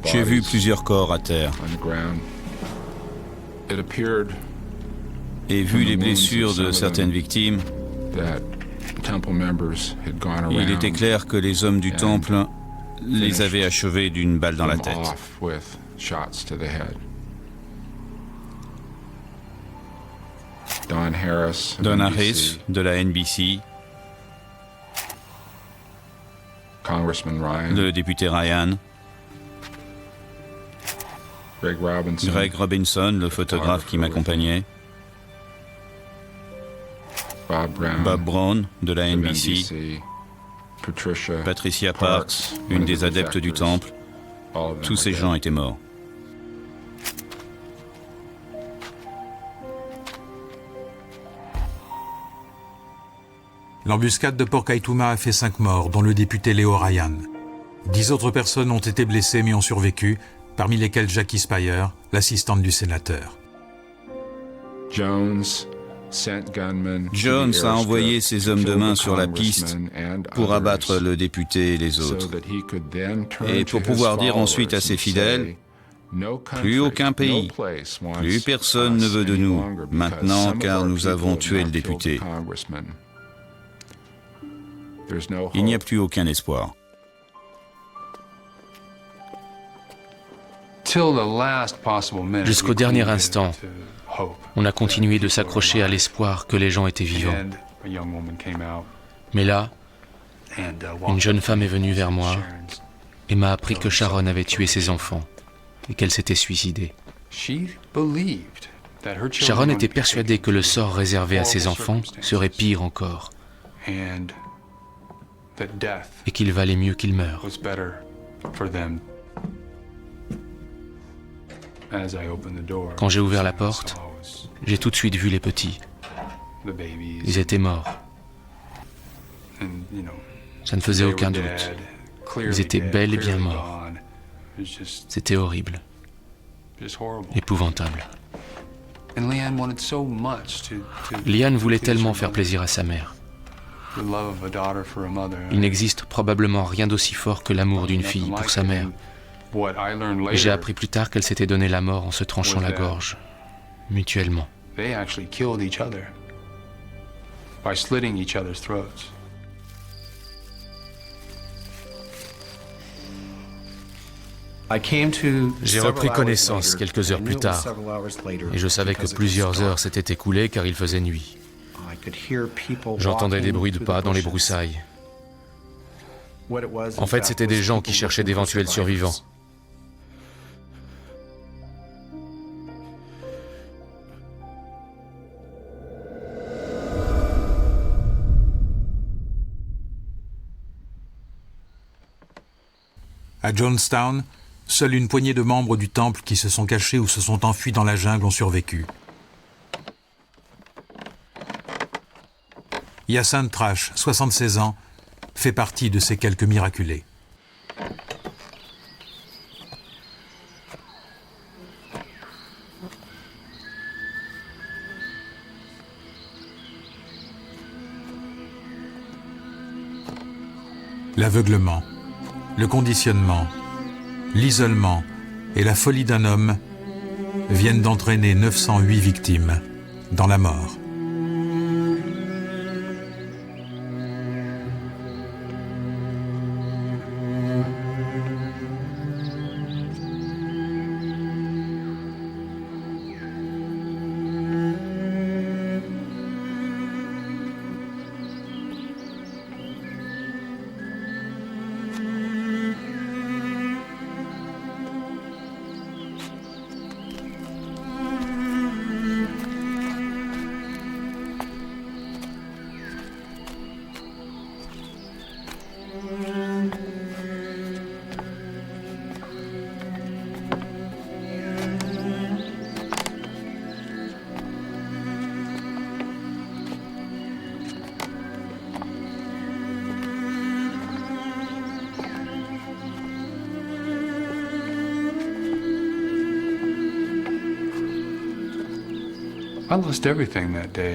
J'ai vu plusieurs corps à terre et vu les blessures de certaines victimes. Il était clair que les hommes du temple les avaient achevés d'une balle dans la tête. Don Harris de la NBC, le député Ryan, Greg Robinson, le photographe qui m'accompagnait, Bob Brown de la NBC, Patricia Parks, une des adeptes du temple. Tous ces gens étaient morts. L'embuscade de Port Kaituma a fait 5 morts, dont le député Leo Ryan. 10 autres personnes ont été blessées mais ont survécu, parmi lesquelles Jackie Speier, l'assistante du sénateur. Jones a envoyé ses hommes de main sur la piste pour abattre le député et les autres. Et pour pouvoir dire ensuite à ses fidèles, plus aucun pays, plus personne ne veut de nous, maintenant car nous avons tué le député. Il n'y a plus aucun espoir. Jusqu'au dernier instant, on a continué de s'accrocher à l'espoir que les gens étaient vivants. Mais là, une jeune femme est venue vers moi et m'a appris que Sharon avait tué ses enfants et qu'elle s'était suicidée. Sharon était persuadée que le sort réservé à ses enfants serait pire encore et qu'il valait mieux qu'ils meurent. Quand j'ai ouvert la porte, j'ai tout de suite vu les petits. Ils étaient morts. Ça ne faisait aucun doute. Ils étaient bel et bien morts. C'était horrible. Épouvantable. Liane voulait tellement faire plaisir à sa mère. Il n'existe probablement rien d'aussi fort que l'amour d'une fille pour sa mère. Et j'ai appris plus tard qu'elle s'était donné la mort en se tranchant la gorge, mutuellement. J'ai repris connaissance quelques heures plus tard, et je savais que plusieurs heures s'étaient écoulées car il faisait nuit. J'entendais des bruits de pas dans les broussailles. En fait, c'étaient des gens qui cherchaient d'éventuels survivants. À Jonestown, seule une poignée de membres du temple qui se sont cachés ou se sont enfuis dans la jungle ont survécu. Hyacinthe Trash, 76 ans, fait partie de ces quelques miraculés. L'aveuglement, le conditionnement, l'isolement et la folie d'un homme viennent d'entraîner 908 victimes dans la mort.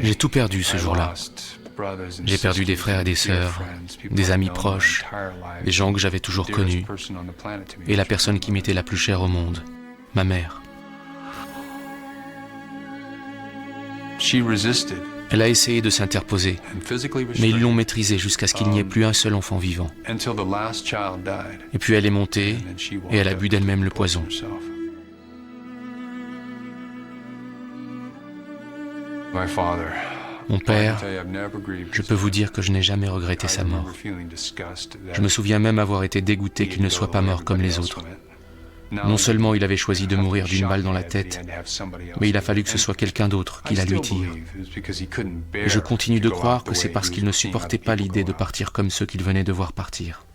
J'ai tout perdu ce jour-là. J'ai perdu des frères et des sœurs, des amis proches, des gens que j'avais toujours connus, et la personne qui m'était la plus chère au monde, ma mère. Elle a essayé de s'interposer, mais ils l'ont maîtrisée jusqu'à ce qu'il n'y ait plus un seul enfant vivant. Et puis elle est montée, et elle a bu d'elle-même le poison. Mon père, je peux vous dire que je n'ai jamais regretté sa mort. Je me souviens même avoir été dégoûté qu'il ne soit pas mort comme les autres. Non seulement il avait choisi de mourir d'une balle dans la tête, mais il a fallu que ce soit quelqu'un d'autre qui la lui tire. Et je continue de croire que c'est parce qu'il ne supportait pas l'idée de partir comme ceux qu'il venait de voir partir.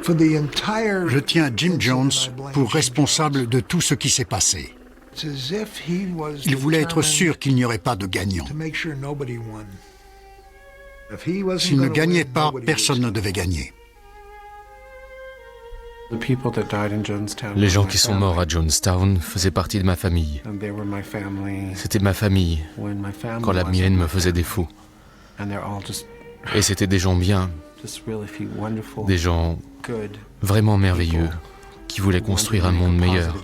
Je tiens Jim Jones pour responsable de tout ce qui s'est passé. Il voulait être sûr qu'il n'y aurait pas de gagnant. S'il ne gagnait pas, personne ne devait gagner. Les gens qui sont morts à Jonestown faisaient partie de ma famille. C'était ma famille quand la mienne me faisait défaut. Et c'était des gens bien, des gens vraiment merveilleux qui voulaient construire un monde meilleur.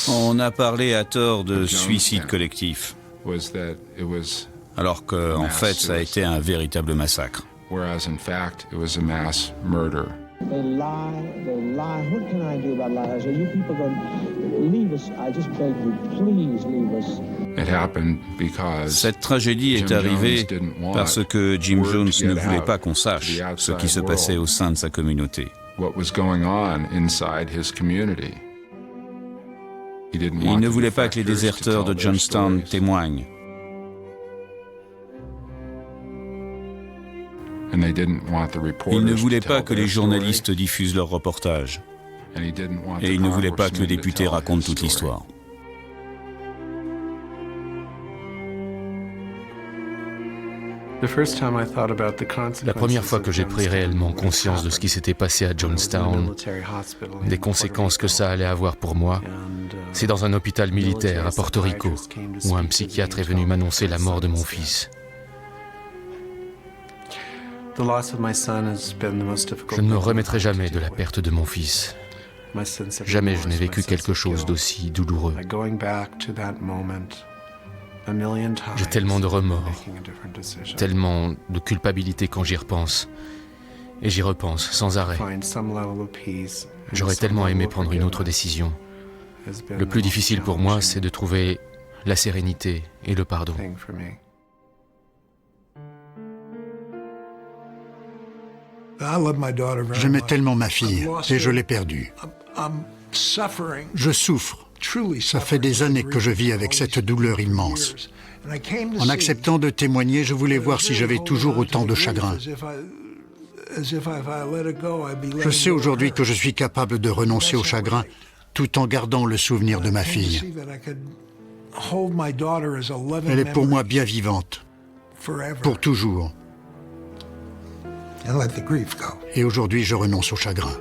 On a parlé à tort de suicide collectif, alors qu'en fait, ça a été un véritable massacre. They lie. What can I do about lies? Are you people going to leave us? I just beg you, please leave us. Cette tragédie est arrivée parce que Jim Jones ne voulait pas qu'on sache ce qui se passait au sein de sa communauté. Il ne voulait pas que les déserteurs de Jonestown témoignent. Il ne voulait pas que les journalistes diffusent leurs reportages. Et il ne voulait pas que le député raconte toute l'histoire. La première fois que j'ai pris réellement conscience de ce qui s'était passé à Jonestown, des conséquences que ça allait avoir pour moi, c'est dans un hôpital militaire à Porto Rico, où un psychiatre est venu m'annoncer la mort de mon fils. Je ne me remettrai jamais de la perte de mon fils. Jamais je n'ai vécu quelque chose d'aussi douloureux. J'ai tellement de remords, tellement de culpabilité quand j'y repense. Et j'y repense sans arrêt. J'aurais tellement aimé prendre une autre décision. Le plus difficile pour moi, c'est de trouver la sérénité et le pardon. J'aimais tellement ma fille et je l'ai perdue. Je souffre. Ça fait des années que je vis avec cette douleur immense. En acceptant de témoigner, je voulais voir si j'avais toujours autant de chagrin. Je sais aujourd'hui que je suis capable de renoncer au chagrin tout en gardant le souvenir de ma fille. Elle est pour moi bien vivante, pour toujours. Et aujourd'hui, je renonce au chagrin.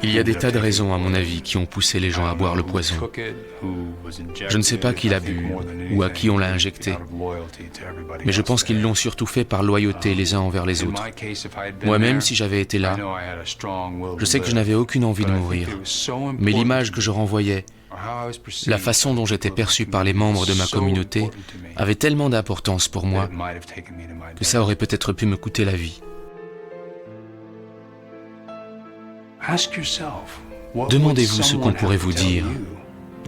Il y a des tas de raisons, à mon avis, qui ont poussé les gens à boire le poison. Je ne sais pas qui l'a bu ou à qui on l'a injecté, mais je pense qu'ils l'ont surtout fait par loyauté les uns envers les autres. Moi-même, si j'avais été là, je sais que je n'avais aucune envie de mourir, mais l'image que je renvoyais, la façon dont j'étais perçu par les membres de ma communauté avait tellement d'importance pour moi que ça aurait peut-être pu me coûter la vie. Demandez-vous ce qu'on pourrait vous dire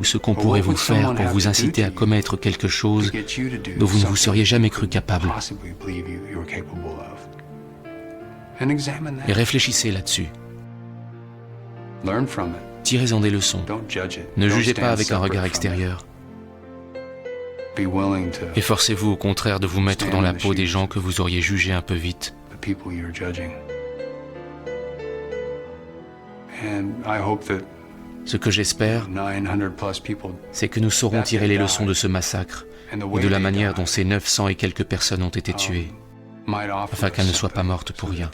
ou ce qu'on pourrait vous faire pour vous inciter à commettre quelque chose dont vous ne vous seriez jamais cru capable. Et réfléchissez là-dessus. Tirez-en des leçons. Ne jugez pas avec un regard extérieur. Efforcez-vous au contraire de vous mettre dans la peau des gens que vous auriez jugés un peu vite. Ce que j'espère, c'est que nous saurons tirer les leçons de ce massacre et de la manière dont ces 900 et quelques personnes ont été tuées, afin qu'elles ne soient pas mortes pour rien.